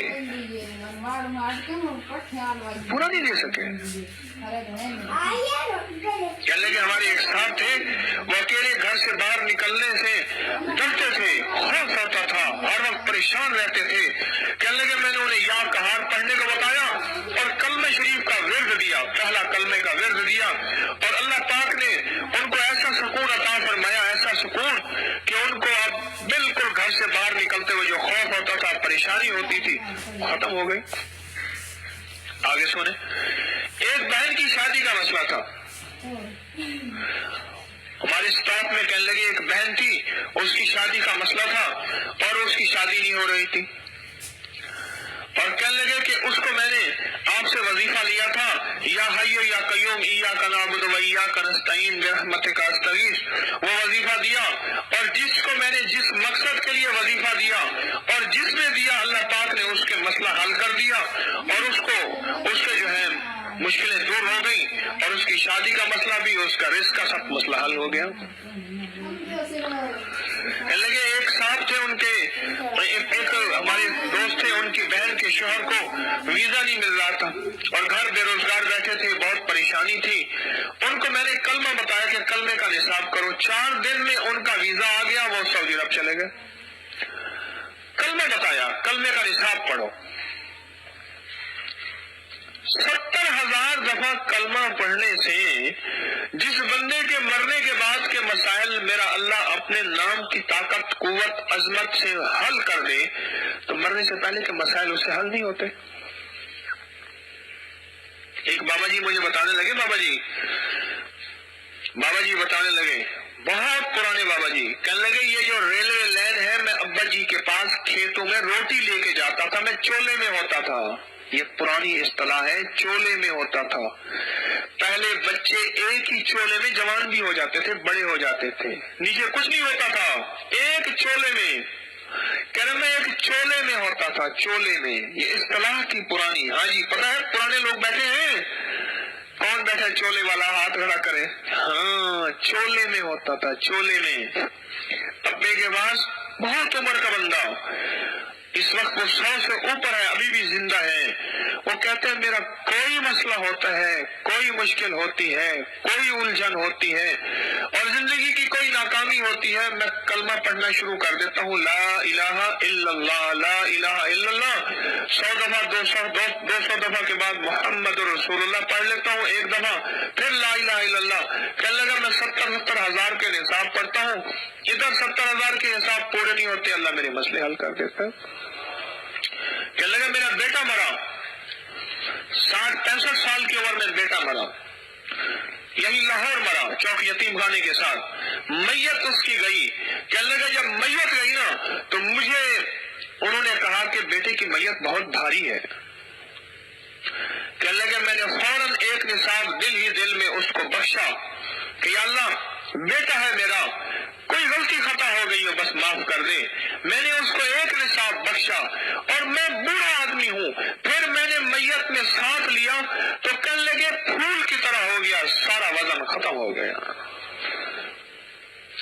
کہنے لگے ہمارے ایک صاحب تھے، وہ اکیلے گھر سے باہر نکلنے سے ڈرتے تھے، خوف ہوتا تھا، ہر وقت پریشان رہتے تھے۔ کہنے لگے میں نے انہیں یا کہار پڑھنے کو بتایا اور کلمہ شریف کا ورد دیا، پہلا کلمے کا ورد دیا، اور اللہ پاک نے ان کو ایسا سکون عطا فرمایا، ایسا سکون کہ ان کو اب بالکل گھر سے باہر نکلتے ہوئے جو خوف ہوتا تھا، پریشانی ہوتی تھی، ختم ہو گئی۔ آگے سنیں، ایک بہن کی شادی کا مسئلہ تھا، ہمارے اسٹاف میں کہنے لگے ایک بہن تھی، اس کی شادی کا مسئلہ تھا اور اس کی شادی نہیں ہو رہی تھی، اور کہنے لگے کہ اس کو میں نے آپ سے وظیفہ لیا تھا، یا حی یا قیوم ایاک نعبد و ایاک نستعین برحمتک استغیث، وہ وظیفہ دیا، اور جس کو میں نے جس مقصد کے لیے وظیفہ دیا اور جس میں دیا، اللہ پاک نے اس کے مسئلہ حل کر دیا، اور اس کے جو ہے مشکلیں دور ہو گئی، اور اس کی شادی کا مسئلہ بھی، اس کا رزق کا سب مسئلہ حل ہو گیا۔ لگے ایک صاحب تھے، ان کے ایک ہمارے دوست تھے، ان کی بہن کے شوہر کو ویزا نہیں مل رہا تھا اور گھر بے روزگار بیٹھے تھے، بہت پریشانی تھی، ان کو میں نے کلمہ بتایا کہ کلمے کا نصاب کرو، 4 دن میں ان کا ویزا آ گیا، وہ سعودی عرب چلے گئے۔ کلمہ بتایا، کلمے کا نصاب پڑھو، 70,000 دفعہ کلمہ پڑھنے سے جس بندے کے مرنے کے بعد کے مسائل میرا اللہ اپنے نام کی طاقت، قوت، عظمت سے حل کر دے، تو مرنے سے پہلے کے مسائل اس سے حل نہیں ہوتے۔ ایک بابا جی مجھے بتانے لگے، بابا جی بتانے لگے، بہت پرانے بابا جی، کہنے لگے یہ جو ریلوے لائن ہے، میں ابا جی کے پاس کھیتوں میں روٹی لے کے جاتا تھا، میں چولے میں ہوتا تھا، یہ پرانی اصطلاح ہے، چولے میں ہوتا تھا۔ پہلے بچے ایک ہی چولے میں جوان بھی ہو جاتے تھے، بڑے ہو جاتے تھے، نیچے کچھ نہیں ہوتا تھا، ایک چولے میں، کہہ رہے میں ایک چولے میں ہوتا تھا، چولے میں، یہ اصطلاح تھی پرانی۔ ہاں جی، پتہ ہے پرانے لوگ بیٹھے ہیں، کون بیٹھا چولے والا ہاتھ کھڑا کرے؟ ہاں، چولے میں ہوتا تھا، چولے میں۔ ابے کے پاس بہت عمر کا بندہ، اس وقت وہ 100 سے اوپر ہے، ابھی بھی زندہ ہے. وہ کہتے ہیں میرا کوئی مسئلہ ہوتا ہے، کوئی مشکل ہوتی ہے، کوئی الجھن ہوتی ہے اور زندگی کی کوئی ناکامی ہوتی ہے، میں کلمہ پڑھنا شروع کر دیتا ہوں، لا الہ الا اللہ، لا الہ الا اللہ. 100 دفعہ 200 دفعہ کے بعد محمد رسول اللہ پڑھ لیتا ہوں، ایک دفعہ پھر لا الہ الا اللہ. کہنے لگا میں 70 ہزار کے نصاب پڑھتا ہوں، ادھر 70 ہزار کے نصاب پورے نہیں ہوتے، اللہ میرے مسئلے حل کر دیتا ہے. کہنے لگا میرا بیٹا مرا، 65 سال کی عمر میں بیٹا مرا، یہی لاہور مرا چوک یتیم خانے کے ساتھ، میت اس کی گئی. کہنے لگا جب میت گئی نا تو مجھے انہوں نے کہا کہ بیٹے کی میت بہت بھاری ہے. کہنے لگا میں نے فوراً ایک نصاب دل ہی دل میں اس کو بخشا کہ یا اللہ بیٹا ہے میرا، کوئی غلطی خطا ہو گئی ہو بس معاف کر دے. میں نے اس کو ایک نصاب بخشا اور میں بوڑھا آدمی ہوں. پھر میں نے میت میں ساتھ لیا تو کہنے لگے پھول کی طرح ہو گیا، سارا وزن ختم ہو گیا.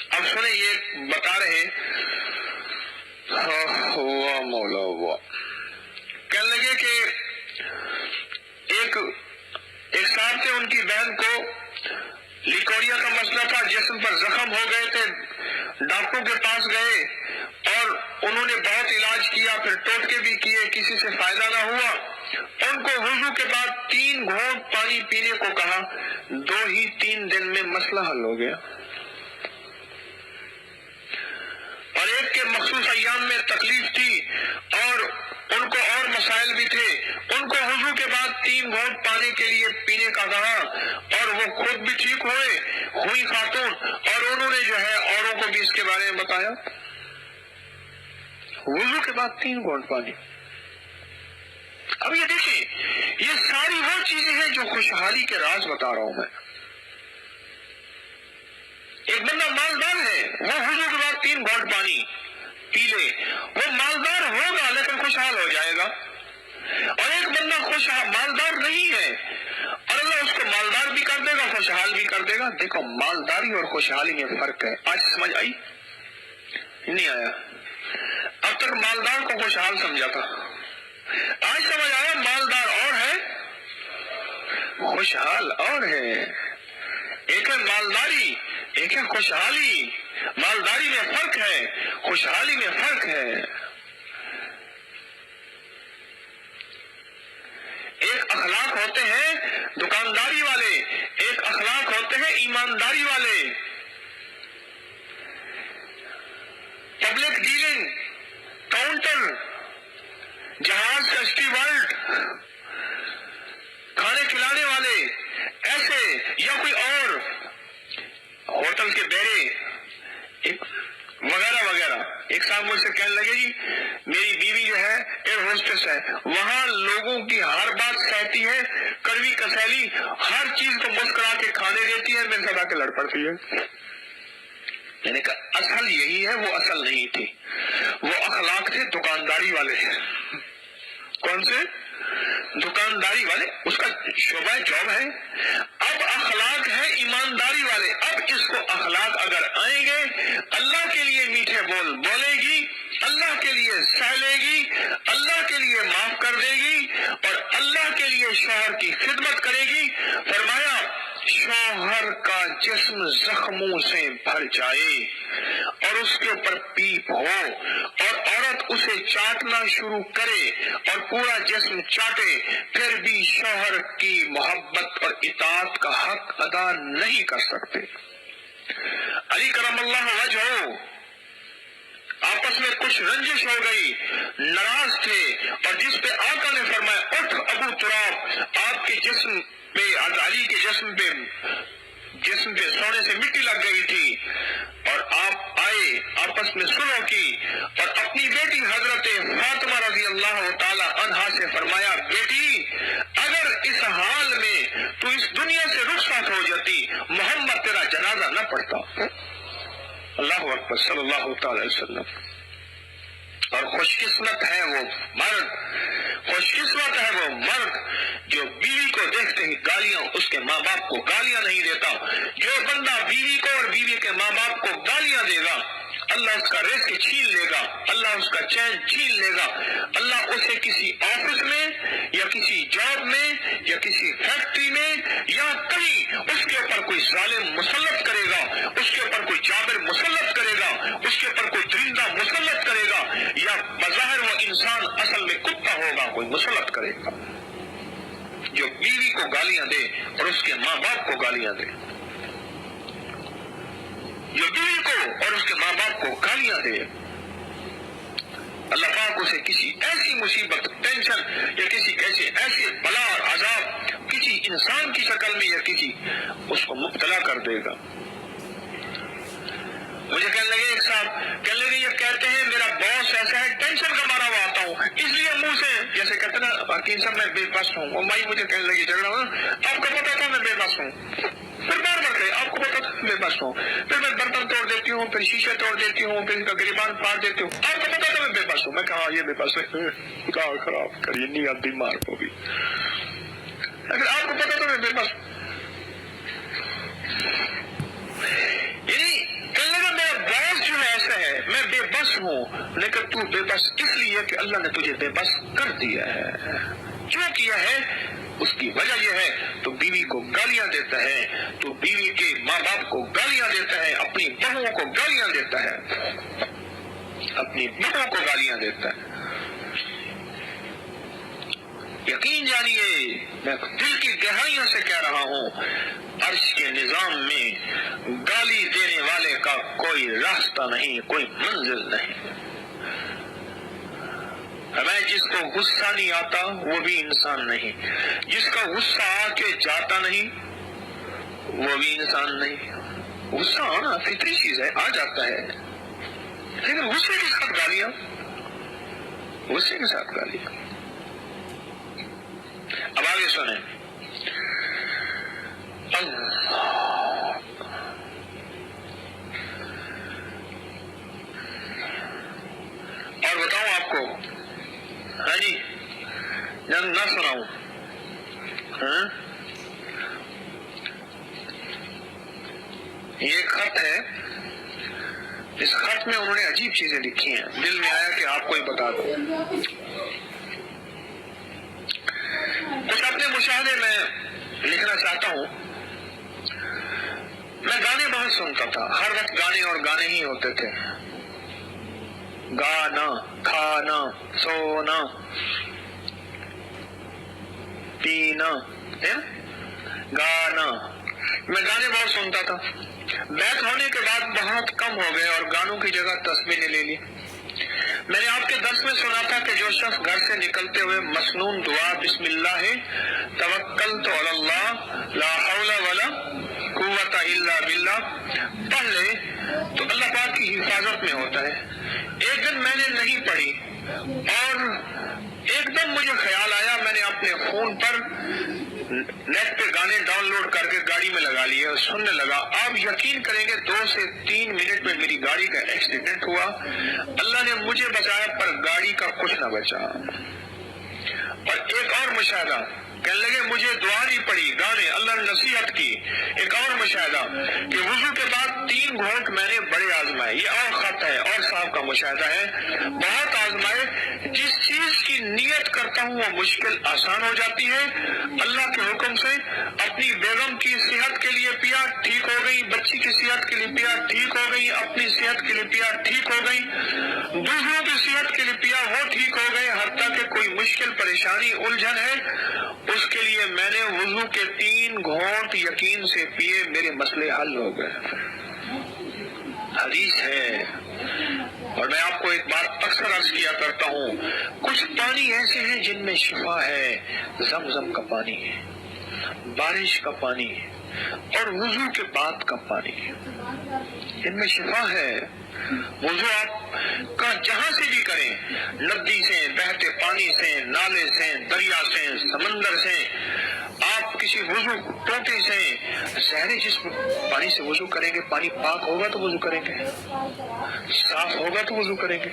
اب سنیں یہ بتا رہے واہ مولا واہ، کہنے لگے کہ ایک صاحب تھے، ان کی بہن کو لیکوریا کا مسئلہ تھا، جسم پر زخم ہو گئے تھے، ڈاکٹروں کے پاس گئے اور انہوں نے بہت علاج کیا، پھر ٹوٹکے بھی کیے، کسی سے فائدہ نہ ہوا. ان کو وضو کے بعد 3 گھونٹ پانی پینے کو کہا، 2 ہی 3 دن میں مسئلہ حل ہو گیا. اور ایک کے مخصوص ایام میں تکلیف تھی اور ان کو اور مسائل بھی تھے، ان کو وضو کے بعد 3 گھونٹ پانی کے لیے پینے کا کہا اور وہ خود بھی ٹھیک ہوئی خاتون، اور انہوں نے جو ہے اوروں کو بھی اس کے بارے میں بتایا. وضو کے بعد 3 گھونٹ پانی. اب یہ دیکھیں، یہ ساری وہ چیزیں ہیں جو خوشحالی کے راز بتا رہا ہوں میں. ایک بندہ مالدار ہے، وہ وضو کے بعد 3 گھونٹ پانی پی لے، وہ مالدار ہوگا لیکن خوشحال ہو جائے گا. اور ایک بندہ مالدار نہیں ہے اور اللہ اس کو مالدار بھی کر دے گا، خوشحال بھی کر دے گا. دیکھو مالداری اور خوشحالی میں فرق ہے. آج سمجھ آئی؟ نہیں آیا؟ اب تک مالدار کو خوشحال سمجھا تھا، آج سمجھ آیا مالدار اور ہے، خوشحال اور ہے. ایک ہے مالداری، ایک ہے خوشحالی. مالداری میں فرق ہے، خوشحالی میں فرق ہے. ایک اخلاق ہوتے ہیں دکانداری والے، ایک اخلاق ہوتے ہیں ایمانداری والے. پبلک ڈیلنگ، کاؤنٹر، جہاز کا اسٹیورڈ، کھانے کھلانے والے ایسے، یا کوئی اور ہوٹل کے بیرے وغیرہ وغیرہ. ایک صاحب مجھ سے کہنے لگے جی میری بیوی جو ہے ایئر ہوسٹس ہے، وہاں لوگوں کی ہر بات سہتی ہے، کڑوی کسیلی، ہر چیز کو مسکرا کے کھانے دیتی ہے، میرے ساتھ آ کے لڑ پڑتی ہے. میں نے کہا اصل یہی ہے، وہ اصل نہیں تھی، وہ اخلاق تھے دکانداری والے. کون سے؟ دکانداری والے، اس کا شعبہ جاب ہے. اب اخلاق ہے ایمانداری والے. اب اس کو اخلاق اگر آئیں گے، اللہ کے لیے میٹھے بول بولے گی، اللہ کے لیے سہ لے گی، اللہ کے لیے معاف کر دے گی اور اللہ کے لیے شوہر کی خدمت کرے گی. فرمایا شوہر کا جسم زخموں سے بھر جائے اور اس کے اوپر پیپ ہو اور عورت اسے چاٹنا شروع کرے اور پورا جسم چاٹے، پھر بھی شوہر کی محبت اور اطاعت کا حق ادا نہیں کر سکتے. علی کرم اللہ وجہہ آپس میں کچھ رنجش ہو گئی، ناراض تھے، اور جس پہ آقا نے فرمایا اٹھ ابو تراب، آپ کے جسم پہ، علی کے جسم پہ سونے سے مٹی لگ گئی تھی، اور آپ آئے، آپس میں سلح کی اور اپنی بیٹی حضرت فاطمہ رضی اللہ تعالی عنہا سے فرمایا بیٹی اگر اس حال میں تو اس دنیا سے رخصت ہو جاتی، محمد تیرا جنازہ نہ پڑھتا. اللہ اکبر صلی اللہ تعالی وسلم. اور خوش قسمت ہے وہ مرد، خوش قسمت ہے وہ مرد جو بیوی کو دیکھتے ہی گالیاں، اس کے ماں باپ کو گالیاں نہیں دیتا. جو بندہ بیوی کو اور بیوی کے ماں باپ کو گالیاں دے گا اللہ اس کا رزق چھین لے گا، اللہ اس کا چین چھین لے گا، اللہ اسے کسی آفس میں یا کسی جاب میں یا کسی فیکٹری میں یا کہیں اس کے اوپر کوئی ظالم مسلط کرے گا، اس کے اوپر کوئی جابر مسلط کرے گا، اس کے اوپر کوئی درندہ مسلط کرے گا، یا بظاہر وہ انسان اصل میں کتا ہوگا کوئی مسلط کرے گا جو بیوی کو گالیاں دے اور اس کے ماں باپ کو گالیاں دے، جو بیوی کو اور اس کے ماں باپ کو گالیاں دے، اللہ پاک اسے کسی ایسی مصیبت، ٹینشن یا کسی ایسے بلا اور عذاب کسی انسان کی شکل میں یا کسی اس کو مبتلا کر دے گا۔ مجھے کہنے لگے ایک صاحب کہنے لگے یہ کہتے ہیں میرا باس ایسا ہے، ٹینشن کا مارا ہوا آتا ہوں، اس لیے منہ سے جیسے کہتے نا حکیم صاحب میں بے بس ہوں، اور مائی مجھے کہنے لگی جھگڑا ہوا، آپ کو پتا تھا میں بے بس ہوں، پھر بار بار کہے آپ کو پتا تھا میں بے بس ہوں، پھر میں برتن توڑ دیتی ہوں، پھر شیشے توڑ دیتی ہوں، پھر اس کا گریبان پاڑ دیتی ہوں، آپ کو پتا تھا میں بے بس ہوں، میں کہا یہ بے بس ہے، کہا خراب کریے نیت بیمار ہوگی، اگر آپ کو پتا تھا میں بے بس ہوں، یعنی کہنے لگا میرا باس جو ہے ایسا ہے، میں بے بس ہوں، لیکن تو بے بس اس لیے کہ اللہ نے تجھے بے بس کر دیا ہے، کیوں کیا ہے اس کی وجہ یہ ہے تو بیوی کو گالیاں دیتا ہے، تو بیوی کے ماں باپ کو گالیاں دیتا ہے، اپنی بہوؤں کو گالیاں دیتا ہے، اپنی بہوؤں کو گالیاں دیتا ہے۔ یقین جانیے میں دل کی گہرائیوں سے کہہ رہا ہوں، عرش کے نظام میں گالی دینے والے کا کوئی راستہ نہیں، کوئی منزل نہیں۔ ہمیں جس کو غصہ نہیں آتا وہ بھی انسان نہیں، جس کا غصہ آ کے جاتا نہیں وہ بھی انسان نہیں۔ غصہ آنا فطری چیز ہے، آ جاتا ہے، لیکن غصے کے ساتھ گالیاں، غصے کے ساتھ گالیاں۔ اب آگے سنیں، اور بتاؤں آپ کو، ہاں جی نہ سناؤں، ہاں یہ ایک خط ہے، اس خط میں انہوں نے عجیب چیزیں لکھی ہیں، دل میں آیا کہ آپ کو ہی بتا دوں۔ کچھ اپنے مشاہدے میں لکھنا چاہتا ہوں۔ میں گانے بہت سنتا تھا، ہر وقت گانے اور گانے ہی ہوتے تھے، گانا، کھانا، سونا، پینا، گانا، میں گانے بہت سنتا تھا۔ بیت ہونے کے بعد بہت کم ہو گئے اور گانوں کی جگہ تسبیحیں لے لی۔ میں نے آپ کے درس میں سنا تھا کہ جو شخص گھر سے نکلتے ہوئے مسنون دعا بسم اللہ توکلت علی اللہ لا حول ولا قوت الا باللہ پڑھ لے تو اللہ پاک کی حفاظت میں ہوتا ہے۔ ایک دن میں نے نہیں پڑھی اور ایک دم مجھے خیال آیا، میں نے اپنے فون پر نیٹ پہ گانے ڈاؤن لوڈ کر کے گاڑی میں لگا لیے اور سننے لگا۔ آپ یقین کریں گے 2 سے 3 منٹ میں میری گاڑی کا ایکسیڈنٹ ہوا، اللہ نے مجھے بچایا پر گاڑی کا کچھ نہ بچا۔ اور ایک اور مشاہدہ، کہنے لگے مجھے دعا نہیں پڑی، گانے، اللہ نے نصیحت کی۔ ایک اور مشاہدہ کہ وضو کے بعد 3 گھونٹ میں نے بڑے آزمائے، یہ اور خط ہے اور صاحب کا مشاہدہ ہے، بہت آزمائے، جس چیز کی نیت کرتا ہوں وہ مشکل آسان ہو جاتی ہے، اللہ کے حکم سے اپنی بیگم کی صحت کے لیے پیا ٹھیک ہو گئی، بچی کی صحت کے لیے پیا ٹھیک ہو گئی، اپنی صحت کے لیے پیا ٹھیک ہو گئی، دوسروں کی صحت کے لیے پیا وہ ٹھیک ہو گئے، حتیٰ کہ کوئی مشکل پریشانی الجھن ہے اس کے لیے میں نے وضو کے 3 گھونٹ یقین سے پیے، میرے مسئلے حل ہو گئے۔ حدیث ہے، اور میں آپ کو ایک بات اکثر عرض کیا کرتا ہوں، کچھ پانی ایسے ہیں جن میں شفا ہے، زمزم کا پانی ہے، بارش کا پانی ہے اور وضو کے بعد کا پانی ہے، ان میں شفا ہے۔ وضو آپ کا جہاں سے بھی کریں، ندی سے، بہتے پانی سے، نالے سے، دریا سے، سمندر سے، آپ کسی وضو ٹوٹے سے، زہری جسم پانی سے وضو کریں گے، پانی پاک ہوگا تو وضو کریں گے، صاف ہوگا تو وضو کریں گے۔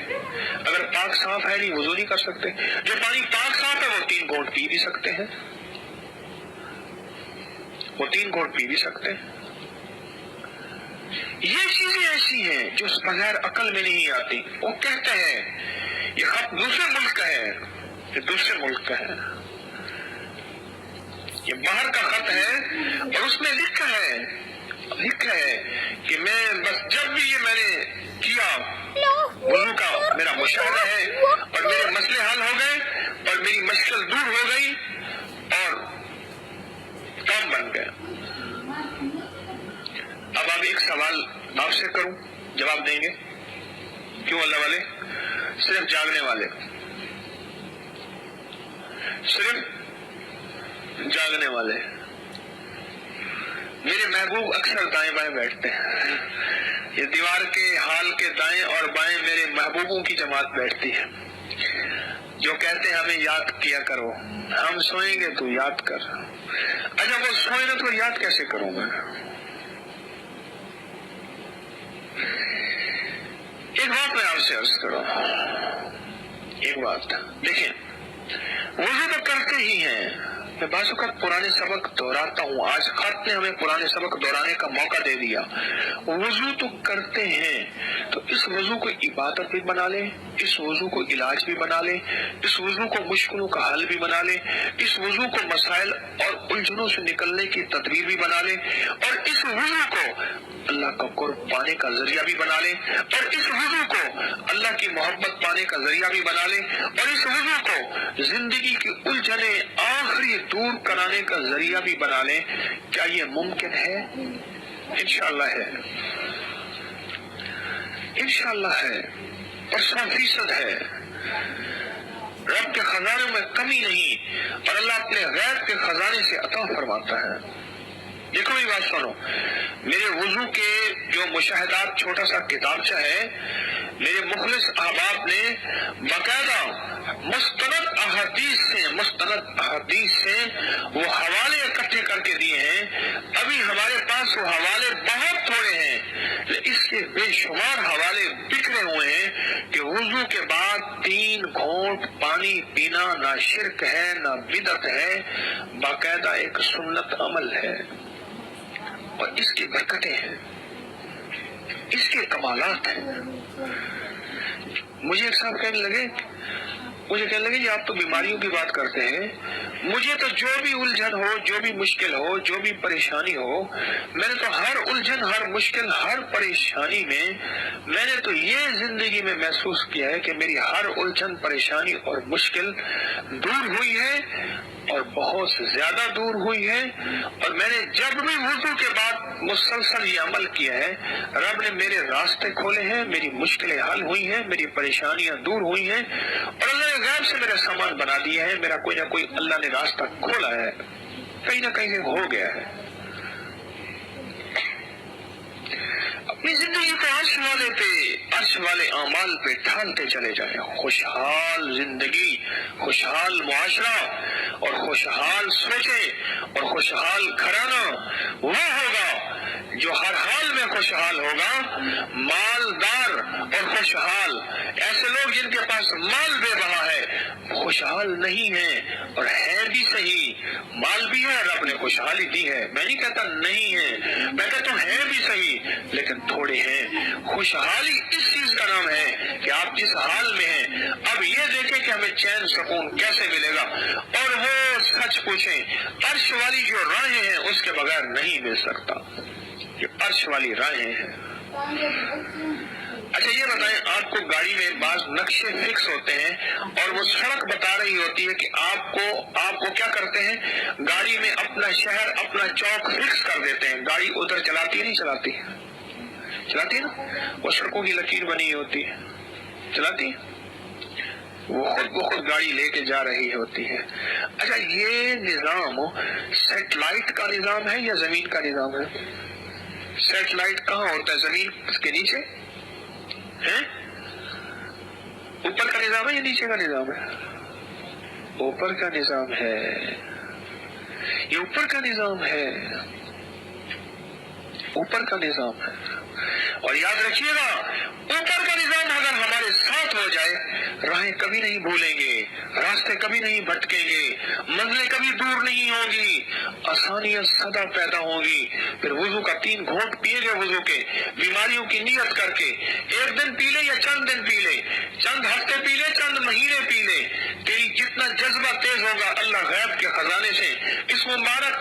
اگر پاک صاف ہے نہیں وضو نہیں کر سکتے، جو پانی پاک صاف ہے وہ 3 گھونٹ پی بھی سکتے ہیں، وہ 3 گھونٹ پی بھی سکتے ہیں۔ یہ چیزیں ایسی ہیں جو اس بغیر عقل میں نہیں آتی. وہ کہتے ہیں یہ خط دوسرے ملک کا ہے، یہ دوسرے ملک کا ہے، یہ باہر کا خط ہے، اور اس میں لکھا ہے کہ میں بس جب بھی یہ میں نے کیا وضو کا میرا مشاہدہ ہے اور میرے مسئلے حل ہو گئے اور میری مشکل دور ہو گئی اور کام بن گیا. اب آپ ایک سوال آپ سے کروں، جواب دیں گے؟ کیوں اللہ والے؟ صرف جاگنے والے، صرف جاگنے والے. میرے محبوب اکثر دائیں بائیں بیٹھتے ہیں، یہ دیوار کے حال کے دائیں اور بائیں میرے محبوبوں کی جماعت بیٹھتی ہے جو کہتے ہیں ہمیں یاد کیا کرو، ہم سوئیں گے تو یاد کر. اچھا وہ سوئیں گے تو یاد کیسے کروں میں؟ ایک بات میں آپ سے عرض کروں، ایک بات دیکھیں، وضو تو کرتے ہی ہیں. میں بعض اوقات پرانے سبق دہراتا ہوں، آج خط نے ہمیں پرانے سبق دہرانے کا موقع دے دیا. وضو تو کرتے ہیں تو اس وضو کو عبادت بھی بنا لیں، اس وضو کو علاج بھی بنا لیں، اس وضو کو مشکلوں کا حل بھی بنا لیں، اس وضو کو مسائل اور الجھنوں سے نکلنے کی تدبیر بھی بنا لیں، اور اس وضو کو اللہ کا قرب پانے کا ذریعہ بھی بنا لیں، اور اس وضو کو اللہ کی محبت پانے کا ذریعہ بھی بنا لیں، اور اس وضو کو زندگی کی الجھنیں آخری دور کرانے کا ذریعہ بھی بنا لیں. کیا یہ ممکن ہے؟ انشاءاللہ ہے، انشاءاللہ ہے، اور 100% ہے. رب کے خزانے میں کمی نہیں، اور اللہ اپنے غیب کے خزانے سے عطا فرماتا ہے. دیکھو یہ بات سنو، میرے وضو کے جو مشاہدات چھوٹا سا کتابچہ ہے، میرے مخلص احباب نے باقاعدہ مستند احادیث سے وہ حوالے اکٹھے کر کے دیے ہیں. ابھی ہمارے پاس وہ حوالے بہت تھوڑے ہیں، اس کے بے شمار حوالے بکھرے ہوئے ہیں کہ وضو کے بعد 3 گھونٹ پانی پینا نہ شرک ہے نہ بدعت ہے، باقاعدہ ایک سنت عمل ہے. اور اس کی برکتیں ہیں، اس کے کمالات ہیں. مجھے ایک صاحب کہنے لگے جی آپ تو بیماریوں کی بات کرتے ہیں، مجھے تو جو بھی الجھن ہو، جو بھی مشکل ہو، جو بھی پریشانی ہو، میں نے تو ہر الجھن، ہر مشکل، ہر پریشانی میں نے تو یہ زندگی میں محسوس کیا ہے کہ میری ہر الجھن، پریشانی اور مشکل دور ہوئی ہے، اور بہت زیادہ دور ہوئی ہے. اور میں نے جب بھی وضو کے بعد مسلسل یہ عمل کیا ہے، رب نے میرے راستے کھولے ہیں، میری مشکلیں حل ہوئی ہیں، میری پریشانیاں دور ہوئی ہیں، اور اللہ نے غیب سے میرا سامان بنا دیا ہے. میرا کوئی نہ کوئی اللہ نے راستہ کھولا ہے، کہیں نہ کہیں ہو گیا ہے. اپنی زندگی کو عرش والے اعمال پہ ڈھالتے چلے جائیں. خوشحال زندگی، خوشحال معاشرہ اور خوشحال سوچیں اور خوشحال گھرانہ وہ ہوگا جو ہر حال میں خوشحال ہوگا، مالدار اور خوشحال. ایسے لوگ جن کے پاس مال بے بہا ہے خوشحال نہیں ہیں، اور ہے بھی صحیح، مال بھی ہے، رب نے خوشحالی دی ہے. میں نہیں کہتا نہیں ہے، میں کہتا ہوں ہے بھی صحیح لیکن تھوڑے ہیں. خوشحالی اس چیز کا نام ہے کہ آپ جس حال میں ہیں، اب یہ دیکھیں کہ ہمیں چین سکون کیسے ملے گا. اور وہ سچ پوچھیں، عرش والی جو راہیں ہیں اس کے بغیر نہیں مل سکتا، یہ عرش والی راہیں ہیں. اچھا یہ بتائیں، آپ کو گاڑی میں بعض نقشے فکس ہوتے ہیں اور وہ سڑک بتا رہی ہوتی ہے کہ آپ کو کیا کرتے ہیں، گاڑی میں اپنا شہر، اپنا چوک فکس کر دیتے ہیں. گاڑی ادھر چلاتی ہے نہیں چلاتی ہے نا، وہ سڑکوں کی لکیر بنی ہوتی ہے، چلاتی ہے، وہ خود گاڑی لے کے جا رہی ہوتی ہے. اچھا یہ نظام سیٹلائٹ کا نظام ہے یا زمین کا نظام ہے؟ سیٹلائٹ کہاں ہوتا ہے؟ زمین کے نیچے ہے؟ اوپر کا نظام ہے یا نیچے کا نظام ہے؟ اوپر کا نظام ہے، یہ اوپر کا نظام ہے، اوپر کا نظام ہے. اور یاد رکھیے گا، اوپر کا نظام اگر ہمارے ساتھ ختم ہو جائے راہیں کبھی نہیں بھولیں گے، راستے کبھی نہیں بھٹکیں گے، منزلیں کبھی دور نہیں ہوں گی، آسانیاں سدا پیدا ہوں گی۔ پھر وضو کا 3 گھونٹ پیے گے وضو کے، بیماریوں کی نیت کر کے، 1 دن پی لے یا چند دن پی لے، چند ہفتے پی لے، چند مہینے پی لے، تیری جتنا جذبہ تیز ہوگا اللہ غیب کے خزانے سے اس مبارک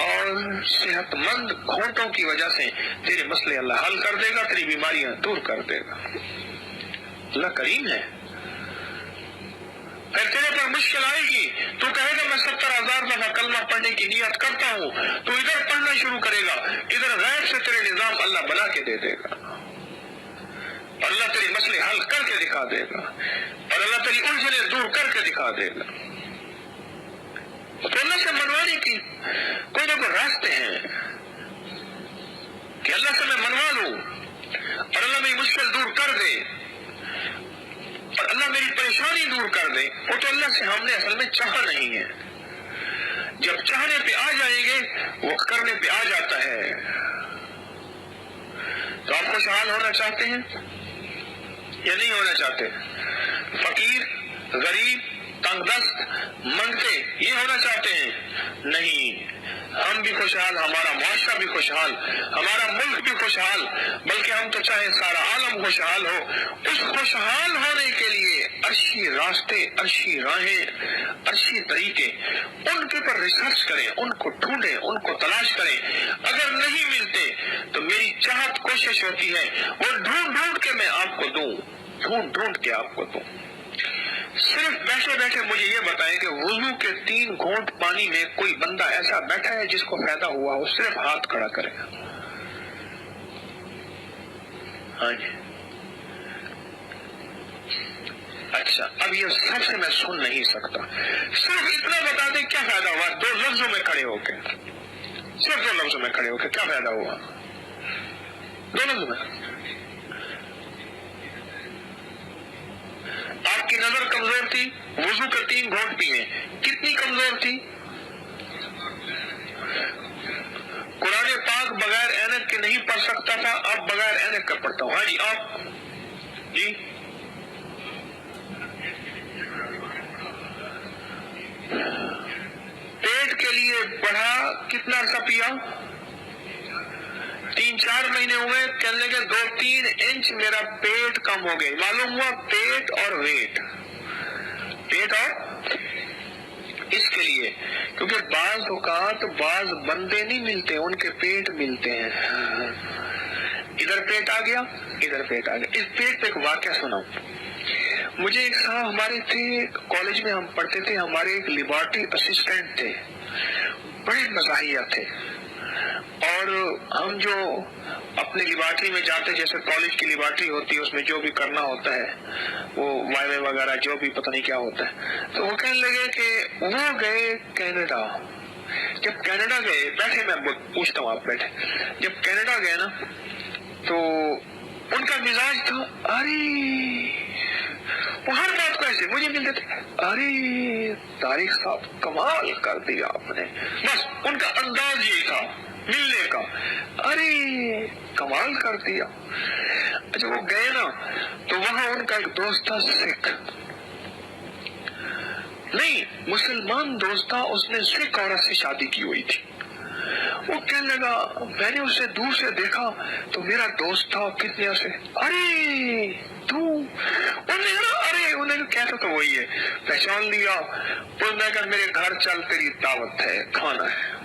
اور صحت مند گھونٹوں کی وجہ سے تیرے مسئلے اللہ حل کر دے گا، تیری بیماریاں دور کر دے گا۔ اللہ کریم ہے۔ پھر تیرے پر مشکل آئے گی، تو کہے گا میں 70,000 دفعہ کلمہ پڑھنے کی نیت کرتا ہوں، تو ادھر پڑھنا شروع کرے گا، ادھر غیب سے تیرے نظام اللہ بنا کے دے دے گا، اور اللہ تیرے مسئلے حل کر کے دکھا دے گا، اور اللہ تیری الجھنیں دور کر کے دکھا دے گا۔ تو اللہ سے منوانے کی کوئی نہ کوئی راستے ہیں کہ اللہ سے میں منوا لوں اور اللہ میری مشکل دور کر دے اور اللہ میری پریشانی دور کر دے۔ وہ تو اللہ سے ہم نے اصل میں چاہا نہیں ہے، جب چاہنے پہ آ جائیں گے وہ کرنے پہ آ جاتا ہے۔ تو آپ خوشحال ہونا چاہتے ہیں یا نہیں ہونا چاہتے؟ فقیر، غریب، تنگ دست، منگتے یہ ہونا چاہتے ہیں؟ نہیں، ہم بھی خوشحال، ہمارا معاشرہ بھی خوشحال، ہمارا ملک بھی خوشحال، بلکہ ہم تو چاہے سارا عالم خوشحال ہو۔ اس خوشحال ہونے کے لیے عرشی راستے، عرشی راہیں، عرشی طریقے، ان کے پر ریسرچ کریں، ان کو ڈھونڈیں، ان کو تلاش کریں۔ اگر نہیں ملتے تو میری چاہت کوشش ہوتی ہے وہ ڈھونڈ ڈھونڈ کے میں آپ کو دوں، ڈھونڈ ڈھونڈ کے آپ کو دوں۔ صرف بیٹھے بیٹھے مجھے یہ بتائیں کہ وضو کے 3 گھونٹ پانی میں کوئی بندہ ایسا بیٹھا ہے جس کو فائدہ ہوا ہو، صرف ہاتھ کھڑا کرے۔ ہاں جی، اچھا، اب یہ سب سے میں سن نہیں سکتا، صرف اتنا بتا دیں کیا فائدہ ہوا 2 لفظوں میں کھڑے ہو کے، صرف 2 لفظوں میں کھڑے ہو کے کیا فائدہ ہوا؟ 2 لفظوں میں۔ آپ کی نظر کمزور تھی، وضو کے 3 گھونٹ پیے، کتنی کمزور تھی؟ قرآن پاک بغیر اینک کے نہیں پڑھ سکتا تھا، اب بغیر اینک کا پڑھتا ہوں۔ ہاں جی، آپ جی، پیٹ کے لیے پڑھا، کتنا عرصہ پیا؟ 3-4 مہینے ہوئے، کہنے لگے 2-3 انچ میرا پیٹ کم ہو گئے۔ معلوم ہوا پیٹ اور ویٹ، پیٹ اور اس کے لیے، کیونکہ بعض اوقات بعض بندے نہیں ملتے، ان کے پیٹ ملتے ہیں۔ ادھر پیٹ آ گیا، ادھر پیٹ آ گیا۔ اس پیٹ پہ ایک واقعہ سناؤں۔ مجھے ایک صاحب ہمارے تھے، کالج میں ہم پڑھتے تھے، ہمارے ایک لیبارٹری اسسٹنٹ تھے، بڑے مزاحیہ تھے، اور ہم جو اپنے لیبارٹری میں جاتے، جیسے کالج کی لیبارٹری ہوتی ہے، اس میں جو بھی کرنا ہوتا ہے، وہ وائوے وغیرہ جو بھی پتہ نہیں کیا ہوتا ہے، تو وہ کہنے لگے کہ وہ گئے کینیڈا۔ جب کینیڈا گئے، بیٹھے میں پوچھتا ہوں، آپ بیٹھے، جب کینیڈا گئے نا تو ان کا مزاج تھا، ارے وہ ہر بات کو ایسے مجھے ملتے تھے، ارے طارق صاحب کمال کر دیا آپ نے، بس ان کا انداز یہی تھا ملنے کا، ارے کمال کر دیا۔ اچھا وہ گئے نا تو وہاں ان کا ایک دوست تھا، سکھ نہیں مسلمان دوست تھا، اس نے سکھ عورت سے شادی کی ہوئی تھی۔ وہ کہنے لگا، میں نے اسے دور سے دیکھا تو میرا دوست تھا، کتنے سے ارے تو انہیں کہتا تو وہی ہے، پہچان لیا۔ میں کہا میرے گھر چل، تیری دعوت ہے، کھانا ہے۔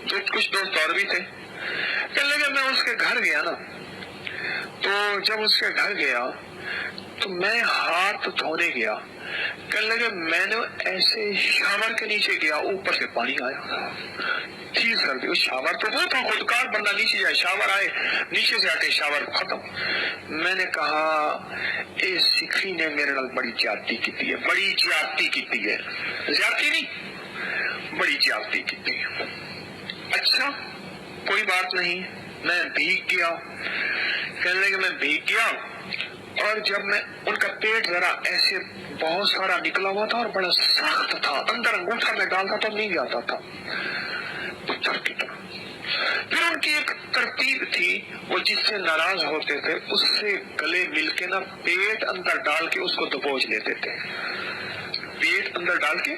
تو کچھ دوست اور بھی تھے، کہنے لگا میں اس کے گھر گیا نا، تو جب اس کے گھر گیا تو میں ہاتھ دھونے گیا، کہنے لگے میں نے ایسے شاور کے نیچے گیا، اوپر سے پانی آیا، چیز کر دی۔ شاور تو وہ تھا خودکار، بندہ نیچے جائے، شاور آئے، نیچے سے ہٹے، شاور ختم۔ میں نے کہا اس سکھی نے میرے نال بڑی زیادتی کی ہے، بڑی زیادتی کی ہے، زیادتی نہیں بڑی زیادتی کی۔ اچھا کوئی بات نہیں، میں بھیگ گیا، کہنے لگے میں بھیگ گیا، اور جب میں ان کا پیٹ ذرا ایسے بہت سارا نکلا ہوا تھا اور بڑا سخت تھا، اندر انگوٹھا میں ڈالتا تو نہیں جاتا تھا، پتھر کی طرح۔ پھر ان ان کی ایک ترتیب تھی، وہ جس سے ناراض ہوتے تھے اس سے گلے مل کے نا پیٹ اندر ڈال کے اس کو دبوچ لیتے تھے، پیٹ اندر ڈال کے،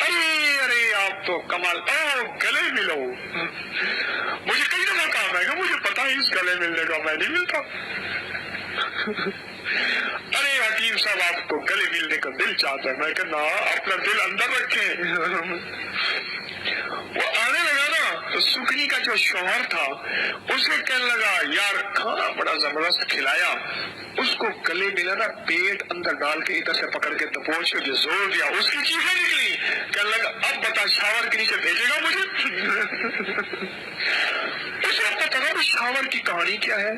ارے ارے آپ تو کمال، گلے ملو، مجھے کئی دفعہ کہا، میں کہ مجھے پتا ہے اس گلے ملنے کا، میں نہیں ملتا۔ ارے حکیم صاحب آپ کو گلے ملنے کا دل چاہتا ہے، میں کہ نا اپنا دل اندر رکھیں۔ وہ آنے لگا نا تو سکنی کا جو شوہر تھا اسے کہنے لگا یار کھانا بڑا زبردست کھلایا، اس کو گلے ملا نا، پیٹ اندر ڈال کے ادھر سے پکڑ کے دبوچ کے جو زور دیا، اس کی چیخیں نکلی، کہنے لگا اب بتا شاور کے نیچے بھیجے گا مجھے؟ اسے پتا تھا شاور کی کہانی کیا ہے،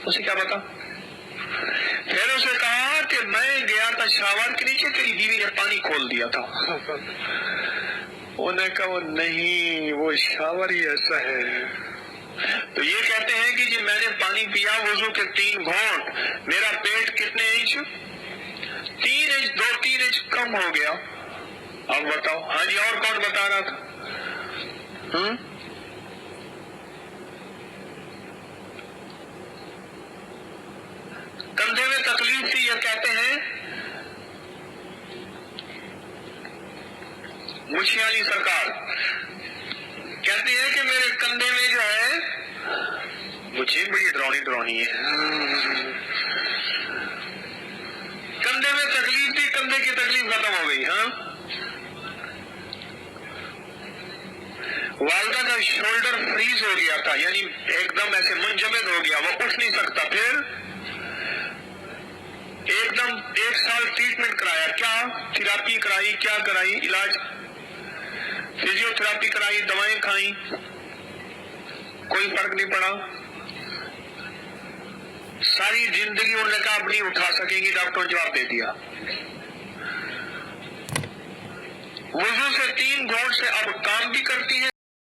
اسے کیا پتا؟ پھر اسے کہا کہ میں گیا تھا شاور کے نیچے، تیری بیوی نے پانی کھول دیا تھا۔ انہوں نے کہا وہ نہیں، وہ شاور ہی ایسا ہے۔ تو یہ کہتے ہیں کہ جی میں نے پانی پیا وضو کے 3 گھونٹ، میرا پیٹ کتنے انچ؟ 3 انچ، 2-3 انچ کم ہو گیا۔ اب بتاؤ، ہاں جی اور کون بتا رہا تھا؟ کندھے میں تکلیف تھی، یہ کہتے ہیں مچھی علی سرکار کہتے ہیں کہ میرے کندھے میں جو ہے، مجھے بڑی ڈرونی ہے، کندھے میں تکلیف تھی، کندھے کی تکلیف ختم ہو گئی۔ ہاں والدہ کا شولڈر فریز ہو گیا تھا، یعنی ایک دم ایسے منجمد ہو گیا، وہ اٹھ نہیں سکتا، پھر ایک دم 1 سال ٹریٹمنٹ کرایا، کیا تھراپی کرائی، کیا کرائی، علاج، فزیو تھراپی کرائی، دوائیں کھائیں، کوئی فرق نہیں پڑا۔ ساری زندگی انہوں نے کہا اب نہیں اٹھا سکیں گی، ڈاکٹر نے جواب دے دیا۔ وضو سے 3 گھونٹ سے اب کام بھی کرتی ہے۔